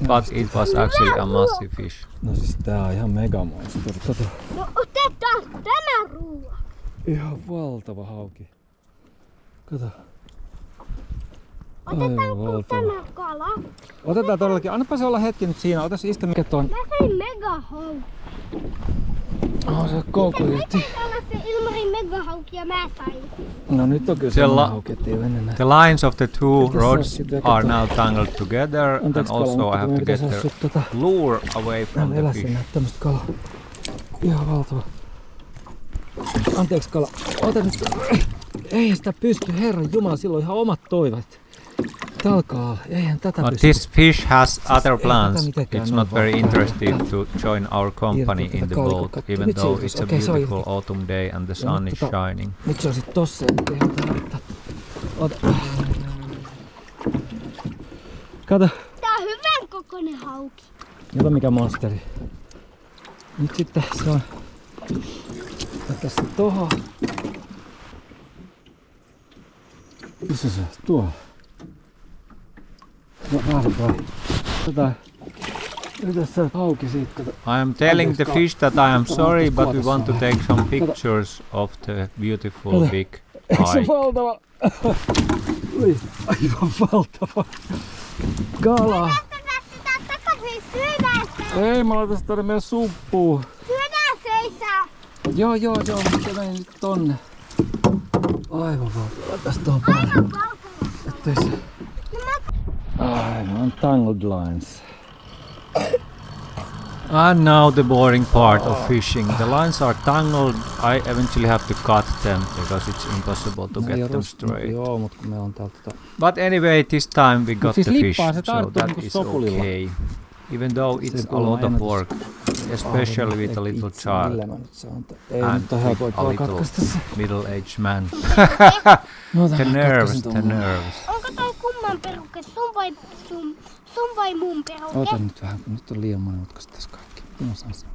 but it was actually a massive fish. No siis tää on ihan megamonsteri. Kato. No otetaan tämä ruoa. Ihan valtava hauki. Kato. Otetaanko tämä kala? Otetaan todellakin. Annapa se olla hetki nyt siinä. Otas Iska mikä ton. Mä sain megahauki. Oh, se koukkuitti. Olla se Ilmarin megahauki ja mä sain. No nyt on kyllä se hauki, ettei ole enää. The lines of the two rods are now tangled together, and also I have to get the lure away from the fish. Näet tämmöstä kalaa. Ihan valtava. Anteeksi kala. Ota nyt. Eihän sitä pysty, Herran Jumala, silloin ihan omat toiveet. Talkaa, eihän tätä But pysty. this fish has other plans. It's not very interested to join our company in the boat, even though it's a beautiful autumn day and the sun is shining. Nyt se on sit tossa, nyt ei haluta laittaa. Ota. Kato. Tää on hyvän kokoinen hauki. Kato mikä monsteri. Nyt sitten se on. Ota se tohon. Missä se on? Tuolla. No vaan. Mitäs sä hauki siitä? I am telling the fish that I am sorry, but we want to take some pictures of the beautiful big Eikö se pike. valtava? Oi, aivan valtava kala. Sitä takaisin syödään. Ei, mä laitan sitä tonne meidän suppuun. Syödään seisää. Joo, se meni nyt tonne. Aivan valtava. Tästä tuohon päälle. Ettei se... Aivan, tangled lines. And now the boring part of fishing. The lines are tangled. I eventually have to cut them because it's impossible to get them straight. Joo, mut kun meillä on täältä... But anyway, this time we got siis the fish, lippaa se so tarttuu that niinku is sopulilla. okay. Even though it's a lot of work, especially with a little child and with a little middle-aged man. The nerves. Onko toi kumma on peruke? Sun vai mun peruke? Ota nyt vähän, kun nyt on liian monimutkaista tässä kaikki. Minä saan sen.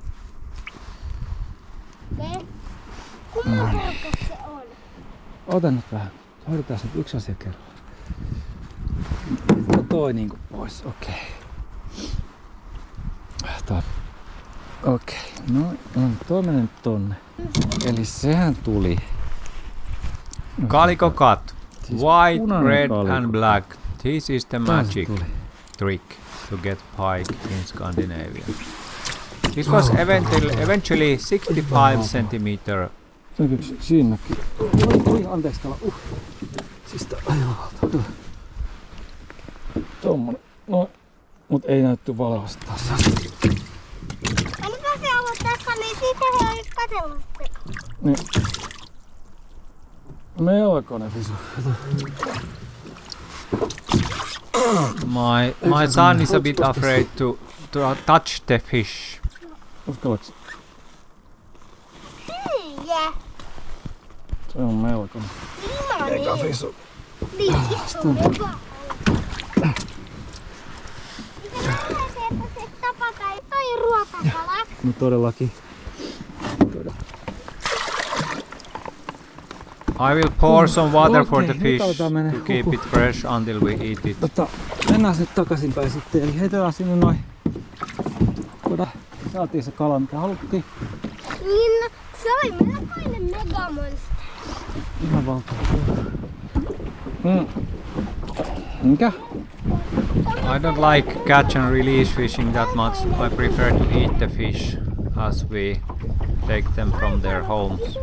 Kumman peruke se on? Ota nyt vähän. Hoidetaan nyt yksi asia kerrallaan. Toi niinku pois, okei. Okei, no toi menee nyt tonne. Eli sehän tuli. Calico cut. Siis White, punainen red kalikko. and black. This is the magic tuli. trick to get pike in Scandinavia. This was eventually 65 centimeter. Se on yksi siinäkin. Oi, anteeksi täällä. Siis tää ajovalta. Tommonen. No, mut ei näytty valvasta taas. Mitä se on tässä, niin siitä ei ole katsellut sitä. Niin. Melkoinen visu. My son is a bit afraid to touch the fish. Uskallaks? Jää. Se on melkoinen. Eka visu. Niin, istu hyvä. Mitä se, että se tapataan toi ruokakala? No todellakin. I will pour some water for the Okei, fish nyt aletaan mennä. to keep it fresh until we eat it. Mennään nyt takaisinpäin sitten. Eli heitellään sinne noin. Saatiin se kala mitä haluttiin. Niin, se oli melkoinen megamonster. Ihan valtava. Mikä? I don't like catch and release fishing that much. I prefer to eat the fish as we take them from their homes.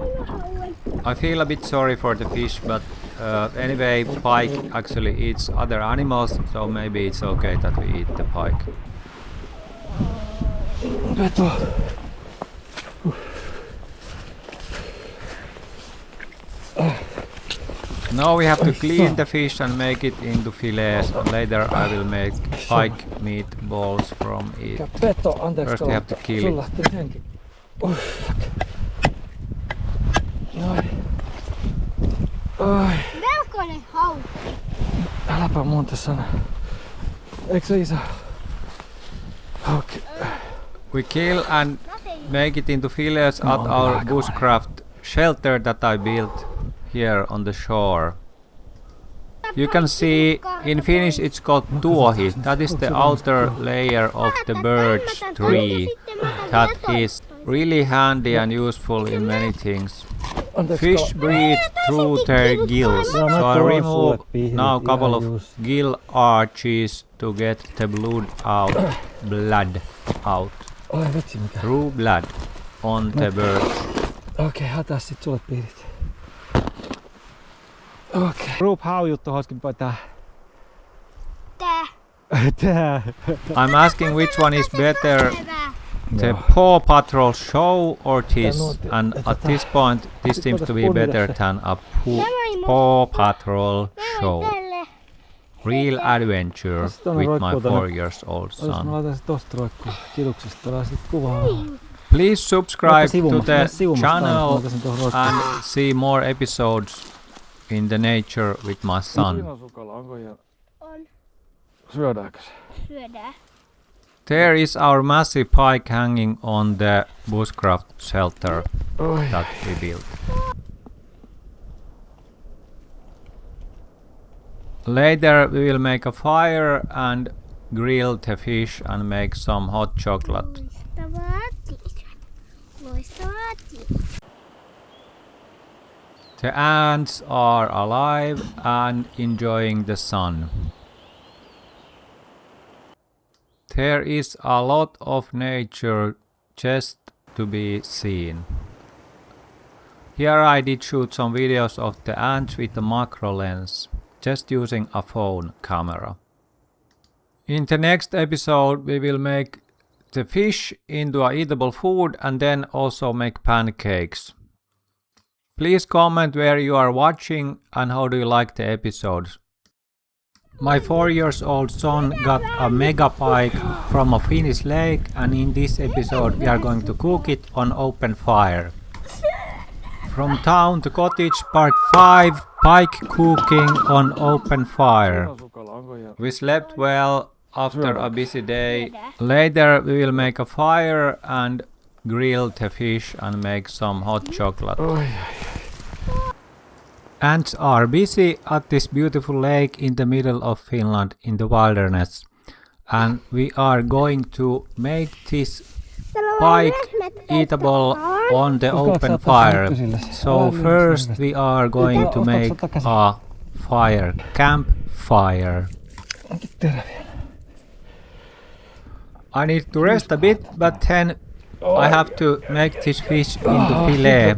I feel a bit sorry for the fish, but anyway, pike actually eats other animals, so maybe it's okay that we eat the pike. Veto. Now we have to clean the fish and make it into fillets. Later I will make pike meat balls from it. Veto, anteeksi. First we have to kill Sulla it. lähti henki. Ai. Melkoinen hauki. Äläpä monta sanaa. Eikö se isä? Okay. We kill and make it into fillets at our bushcraft shelter that I built here on the shore. You can see in Finnish it's called tuohi. That is the outer layer of the birch tree that is really handy and useful in many things. Fish breathe through their gills, so I remove now a couple of gill arches to get the blood out Ai vitsi mikä. through blood on the birch. Okei, hataa sit sulle piirit. Okei. Group how-juttu hauskinpa tää. Tää. I'm asking which one is better, the Paw Patrol show or this, and at this point this seems to be better than a Paw Patrol show. Real adventure with my 4-year-old Olis mä son. laitan se tosta roikkuu kiduksesta, otetaan sit kuvaa. Please subscribe to the Sivummasta, channel laitan sen tohon roikkuun. and see more episodes in the nature with my son. On. Syödäänkö se? Syödään. There is our massive pike hanging on the bushcraft shelter that we built. Later we will make a fire and grill the fish and make some hot chocolate. Loistavaa tiisä. Loistavaa tiisä. The ants are alive and enjoying the sun. There is a lot of nature just to be seen. Here I did shoot some videos of the ants with a macro lens, just using a phone camera. In the next episode we will make the fish into a eatable food and then also make pancakes. Please comment where you are watching and how do you like the episodes. My 4-year-old son got a mega pike from a Finnish lake, and in this episode we are going to cook it on open fire. From Town to Cottage Part 5, Pike cooking on open fire. We slept well after a busy day. Later we will make a fire and grill the fish and make some hot chocolate. Ants are busy at this beautiful lake in the middle of Finland in the wilderness. And we are going to make this pike eatable on the open fire. So first we are going to make a fire, campfire. I need to rest a bit, but then I have to make this fish into fillet.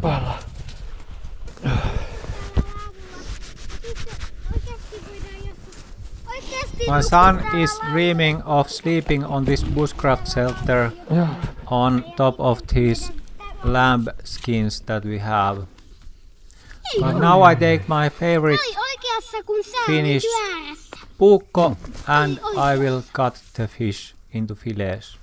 My son is dreaming of sleeping on this bushcraft shelter on top of these lamb skins that we have. But now I take my favorite Finnish puukko and I will cut the fish into fillets.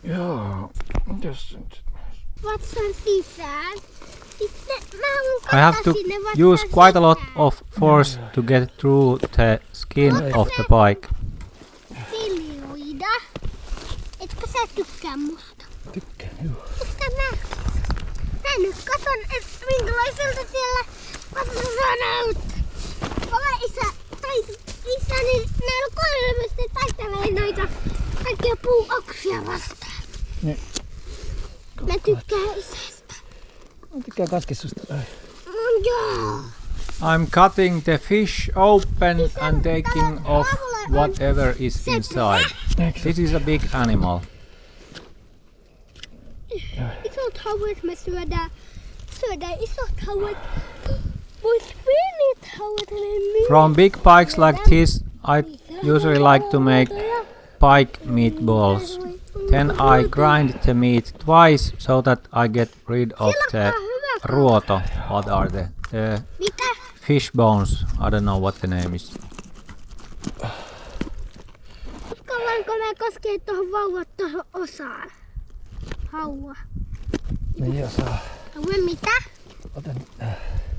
I have to use quite a lot of force to get through the skin of the pike. Etkö sä tykkää musta? Tykkään, joo. Tykkään mäkin. Mä nyt katon, minkälaiselta siellä kasvusanaut. Ole isä, niin näillä kolmesti taistelee noita kaikkia puuoksia vastaan. Niin. Mä tykkään isästä. Mä tykkään kaskin susta. Joo. I'm cutting the fish open and taking off whatever is inside. This is a big animal. Isot hauet me syödään isot hauet. Mut pienet hauet From big pikes like this, I usually like to make pike meatballs. Then I grind the meat twice so that I get rid of the ruoto. What are the fish bones? I don't know what the name is. Uskallanko mä koskea tohon vauvat tohon osaan? Haua. Niin osaa. Haua mitä?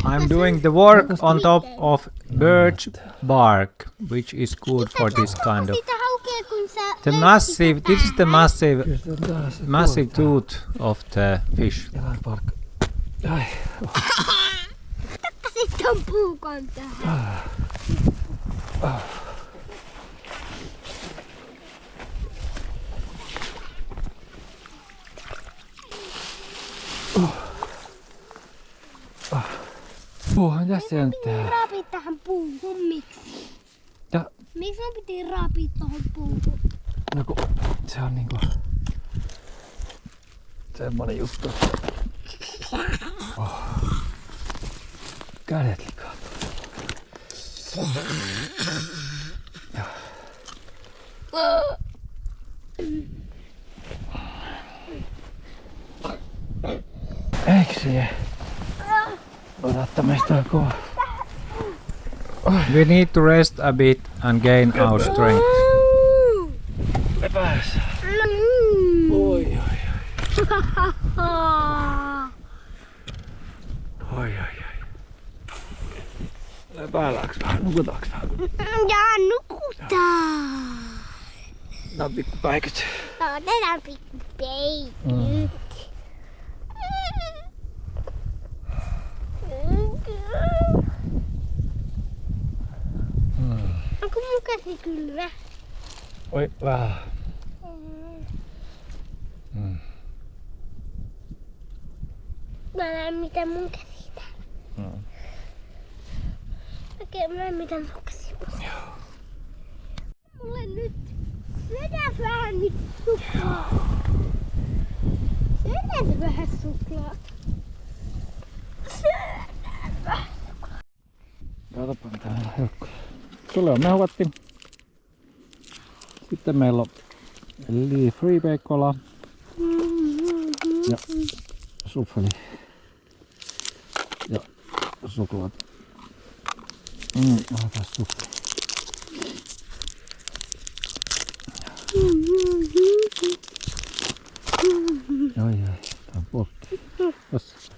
I'm doing the work on top of birch bark, which is good for this kind of. This is the massive tooth of the fish. Takkasit ton puukon tähän. Puuhan tässä on tää. Raapii tähän puuhun, miksi? Ja. Miksi mun piti raapia tohon puuhun? No kun se on niinku semmonen juttu. Kädet likaa. Eikö se? Otatta meistä kova. We need to rest a bit and gain our strength. Lepäs. Oi. Lepäilääks vähän? Nukutaaks vähän? Jaa, nukutaan. Nää pikku päiköt. Otetaan pikku peikyt. Onko mun käsi kylmä? Oi, vähän. Mä näen miten mun käsi täällä. Okei, mä näen miten mun käsi on. Mulle nyt syödään vähän nyt suklaa. Syödään vähän suklaa. Syödään vähän suklaa. Katsotaan mitä meillä on herkkuja. Sulle on mehuvatti. Sitten meillä on freebakeola ja suffeli ja suklaat. Otetaan suffeli. Oi, tää on potti. Tossa.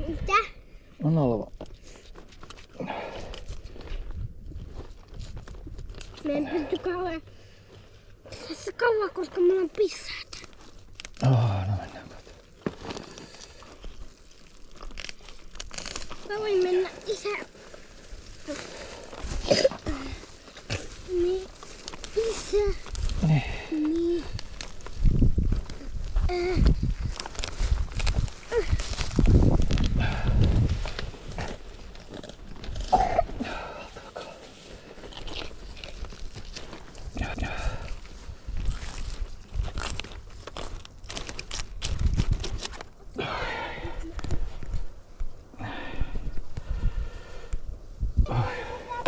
Mitä? On oleva. Mä en pysty kauan tässä kauan, koska mulla on pissaat. No mennään kotiin. Mä voin mennä isä. Niin, isä. Niin.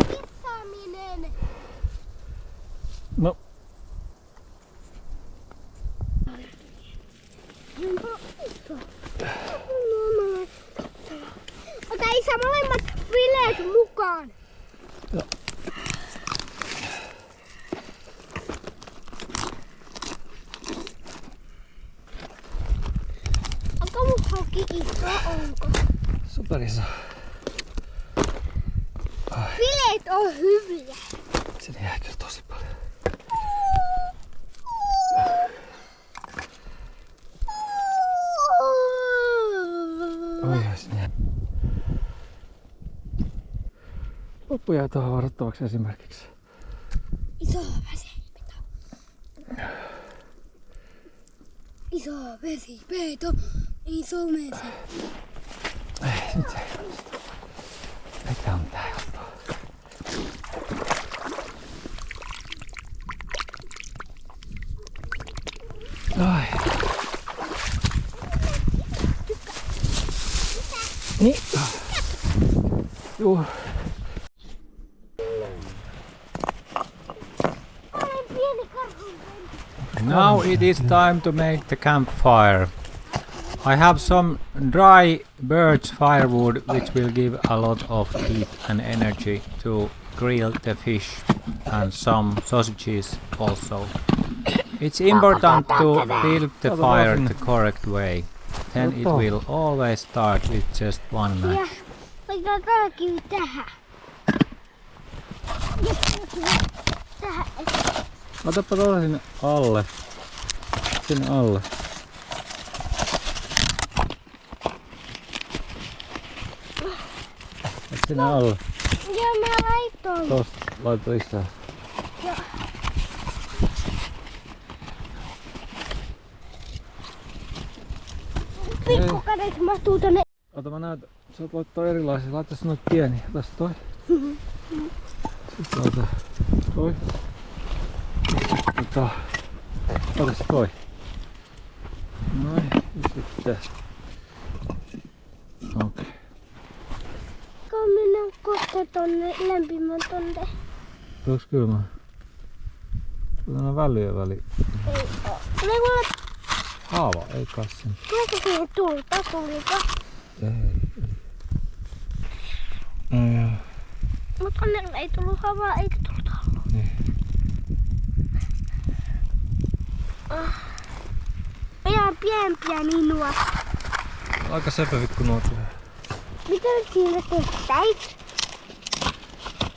Pissaaminen. No. Ota isä molemmat fileet mukaan. Joo. Onko mun hauki iso? Onko? Superiso. Fileet on hyviä. Sinne jää kyllä tosi paljon. Oi, sinne jää. Loppu jää tuohon varoittavaksi esimerkiksi. Iso vesipeto. Iso vesipeto. Iso vesi. Ei, nyt se ei onnistu. Ei tää on mitään helppoa. Ai. Niin. Juu. Now it is time to make the campfire. I have some dry birch firewood which will give a lot of heat and energy to grill the fish and some sausages also. It's important to build the fire the correct way. Then it will always start with just one match. Laitetaan tääkin tähän. Tähän. Otapa tuolla sinne alle. Sinne alle. Et sinne alle. Joo, mä laitoin. Tosta laita lisää. Joo. Pikkukädet mahtuu tonne. Ota mä näytän. Sä voit laittaa erilaisia. Laita noita pieniä. Tässä toi. Sitten laita toi. Ota se toi. Noin. Ja sitten. Okei. Kun mennään kohta tonne lämpimän tonne. Onks kylmä? Tuolla väliä väli. Ei oo. Tulee kuule Haava, ei kai sen. tuolta siihen tuliko. Ei. No joo. Mut onnella ei tullut havaa eikä tullut halua. Niin. Ihan piempiä minua. Aika sepevit nuo tulee. Mitä siinä tehtäis?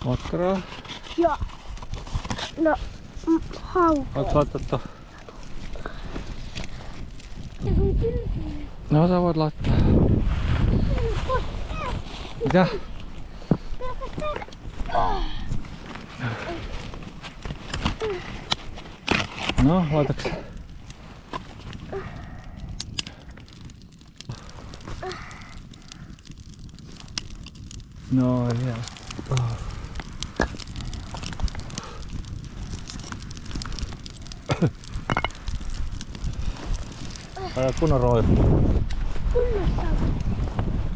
Makkaraa. Joo. No, haukea. Voit laittaa to. No sä voit laittaa. Mitä? No, laitaks? No, vielä. Aja kunnon roihu.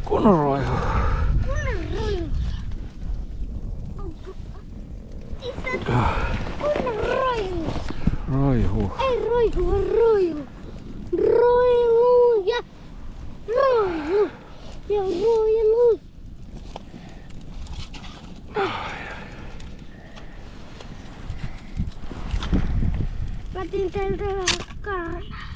Kunnon roihu. Kunnon roihu. On roilu. Roihu. Ei roihu, on roilu. Roilu ja roilu. Ja roilu. Mä otin täältä kaanaa.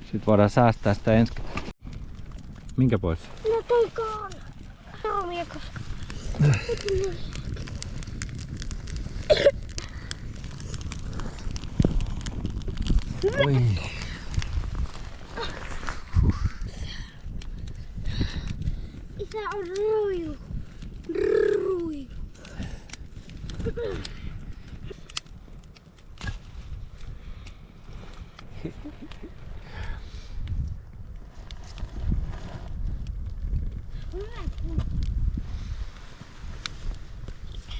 Sitten voidaan säästää sitä ensi. Minkä pois? No toi kaana. Saamia koska. Oi. Isä on roilu. Roilu.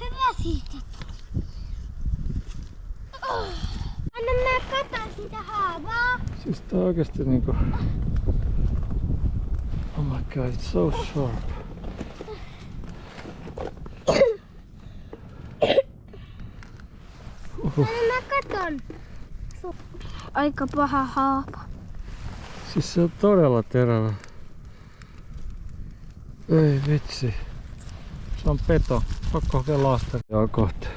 Hyvä siitä. Anna mä katon sitä haavaa. Siis tää on oikeesti niinku... Oh my god, it's so sharp. Anna mä katon. Aika paha haava. Siis se on todella terävä. Ei vitsi. Se on peto. Pakko hakea laastari. Joo, kohta.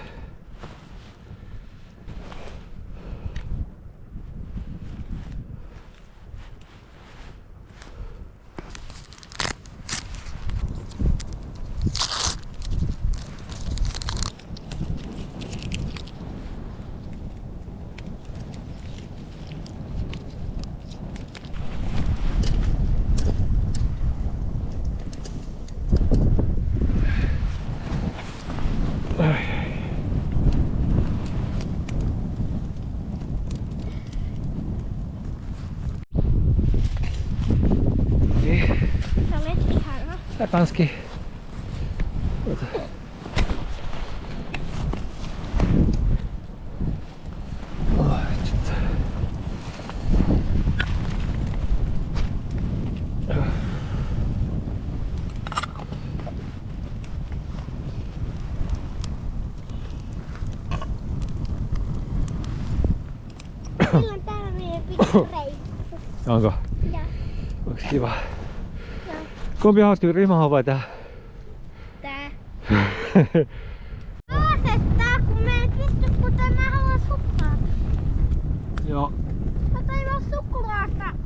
Sä olet ihana. Sä kanski. Meillä on tällainen pikku reikku. Onko? Ja. Onks kiva? Ja. Kumpi hauski rimahan vai tää? Tää. Asettaa, kun mä en pysty, kun mä haluan suklaata. Joo. Mä toivon suklaata.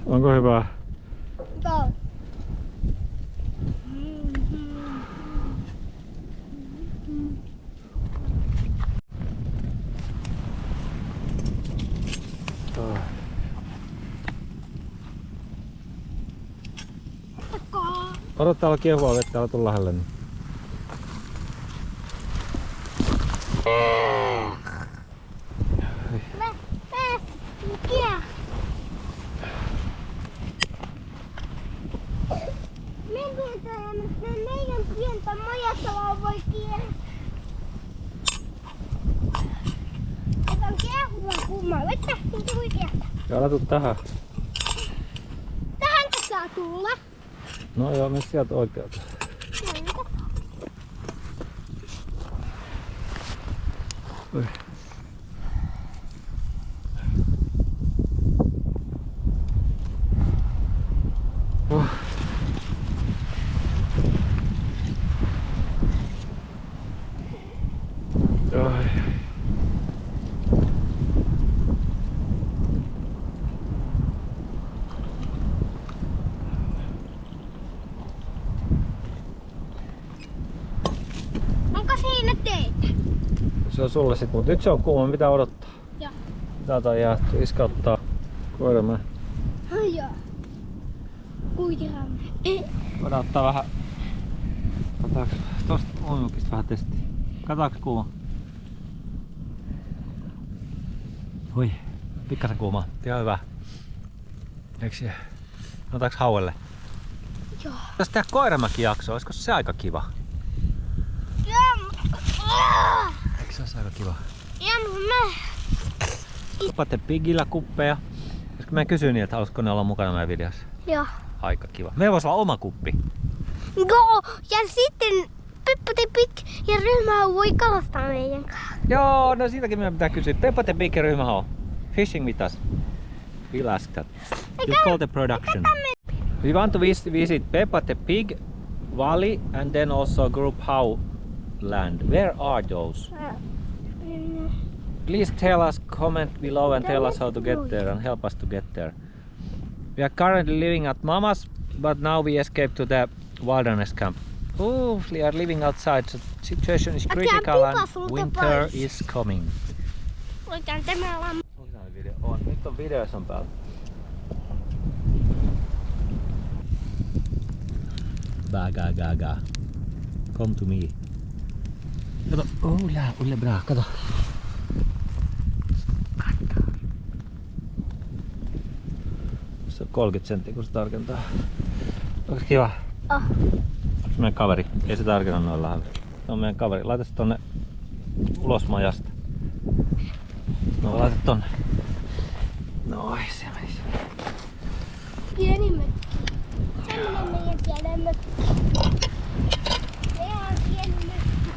Onko hyvä? Go. Ota täällä kiehuvaa vettä, älä tuu lähelle. Meidän pientä majassa vaan voi kiertää. Otan kiehuvaa kuumaa vettä, niin voi kiertää. Ja älä tuu tähän. Tähänkö saa tulla? No joo, mene sieltä oikealta. Oi. Oh. Ai. Onko siinä teitä? Se on sulle sit, mut nyt se on kuuma, mitä odottaa? Joo. Täältä on jäähty, iska ottaa koiramme. Ai joo. Kuitiramme. Voidaan ottaa vähän... Otetaanko tosta uimukista vähän testiä? Kataaks kuuma? Oi, pikkasen kuuma. Ihan hyvä. Eiks se? Otaks hauelle? Joo. Jos tehdä koiramäki-jakso, olisiko se aika kiva? Eikö se olisi aika kiva? Tapatte Pigillä kuppeja. Koska mä kysyin niiltä, haluaisiko ne olla mukana meidän videossa. Joo. Aika kiva. Meillä voisi olla oma kuppi. Joo, ja sitten Peppa the Pig ja ryhmä voi kalastaa meidän kanssa. Joo, no siitäkin meidän pitää kysyä. Peppa the Pig ja ryhmäho. Fishing with us. We'll ask that. You call the production. We want to visit Peppa the Pig Valley and then also Group How land. Where are those? Please tell us, comment below and tell us how to get there and help us to get there. We are currently living at Mama's, but now we escaped to the wilderness camp. Oh, we are living outside, so the situation is critical and winter is coming. Oikein tämä on. Video on. Nyt on videos on päällä. Ga. Come to me. Kato, ole bra, kato. Se on 30 senttiä, kun se tarkentaa. Onko kiva? Oh. Onko meidän kaveri? Ei se tarkenna noin lähellä. Se on meidän kaveri. Laita se tonne ulos majasta. No laita tonne. Noin, se menisi. Pieni mökki. Tämmönen meidän pienen mökki. Se on pieni mökki.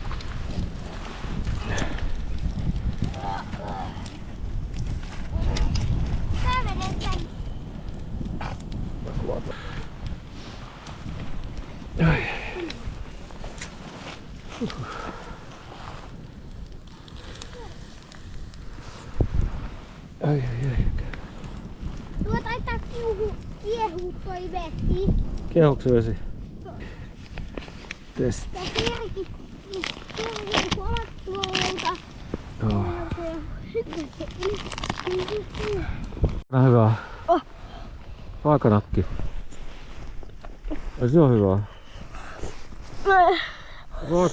Tää menee tänne. Ai. Tuo taitaa kiehuu toi vesi. Kiehuuko se vesi? Test. Ja sielläkin omat tuolta. Joo. Vähän hyvää. Oh. Paakanakki. Ai se on hyvää. What?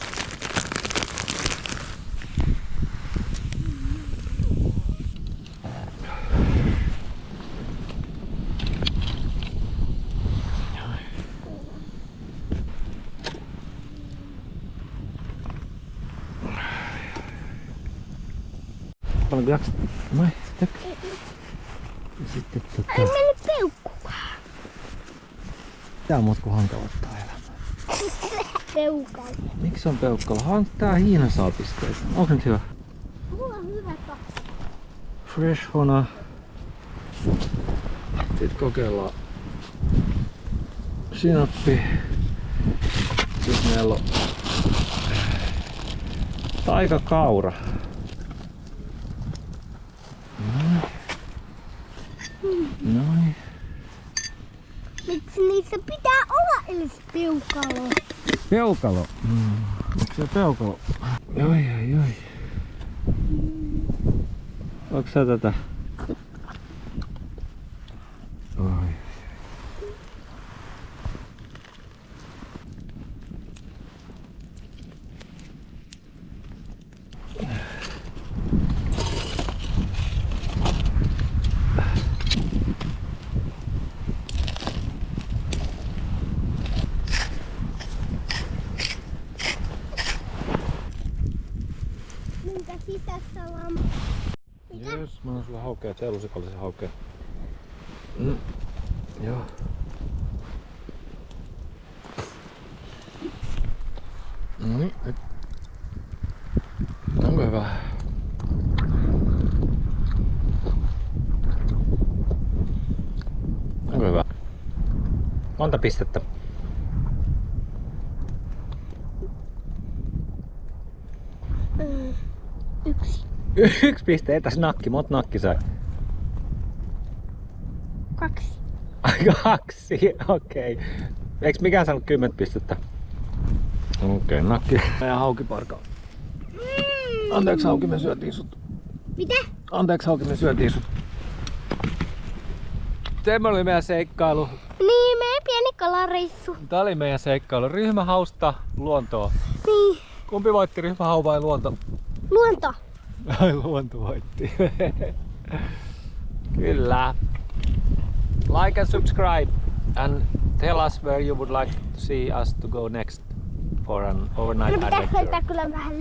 Paljonko jaksat? Noin, tök. Ja sitten Ei mennyt peukkukaan. Tää on muut kun hankalottaa elämää. Peukalla. Miksi on peukkalla? Tää hiinasalpisteita. Onko se nyt hyvä? Mulla on hyvä kahvi. Fresh hona. Sitten kokeillaan sinappi. Sitten meillä on taikakaura. Noin. Miksi niissä pitää olla edes peukalo? Peukalo. Onko se peukalo? Oi. Onko sä tätä? Oi. Minkä sisässä on? Jes, mä oon sulla haukea, teelusikallisen haukea. Joo. Noniin, nyt. Onko hyvä? Onko hyvä? Monta pistettä? Yksi. 1 piste, etäs nakki, monta nakki sai? 2. Ai 2, okei. Eiks mikään saanut 10 pistettä? Okei, nakki. Ja haukiparka. Anteeksi hauki, me syötiin sut. Mitä? Anteeksi hauki, me syötiin sut. Tämä oli meidän seikkailu. Niin, meidän pieni kalareissu. Tää oli meidän seikkailu. Ryhmähausta luontoa. Niin, Kumpi voitti, ryhmähau vai luonto? luonto. Ai luonto voitti. Kyllä. Like and subscribe and tell us where you would like to see us to go next for an overnight Pitäisi adventure. hoitaa kyllä vähän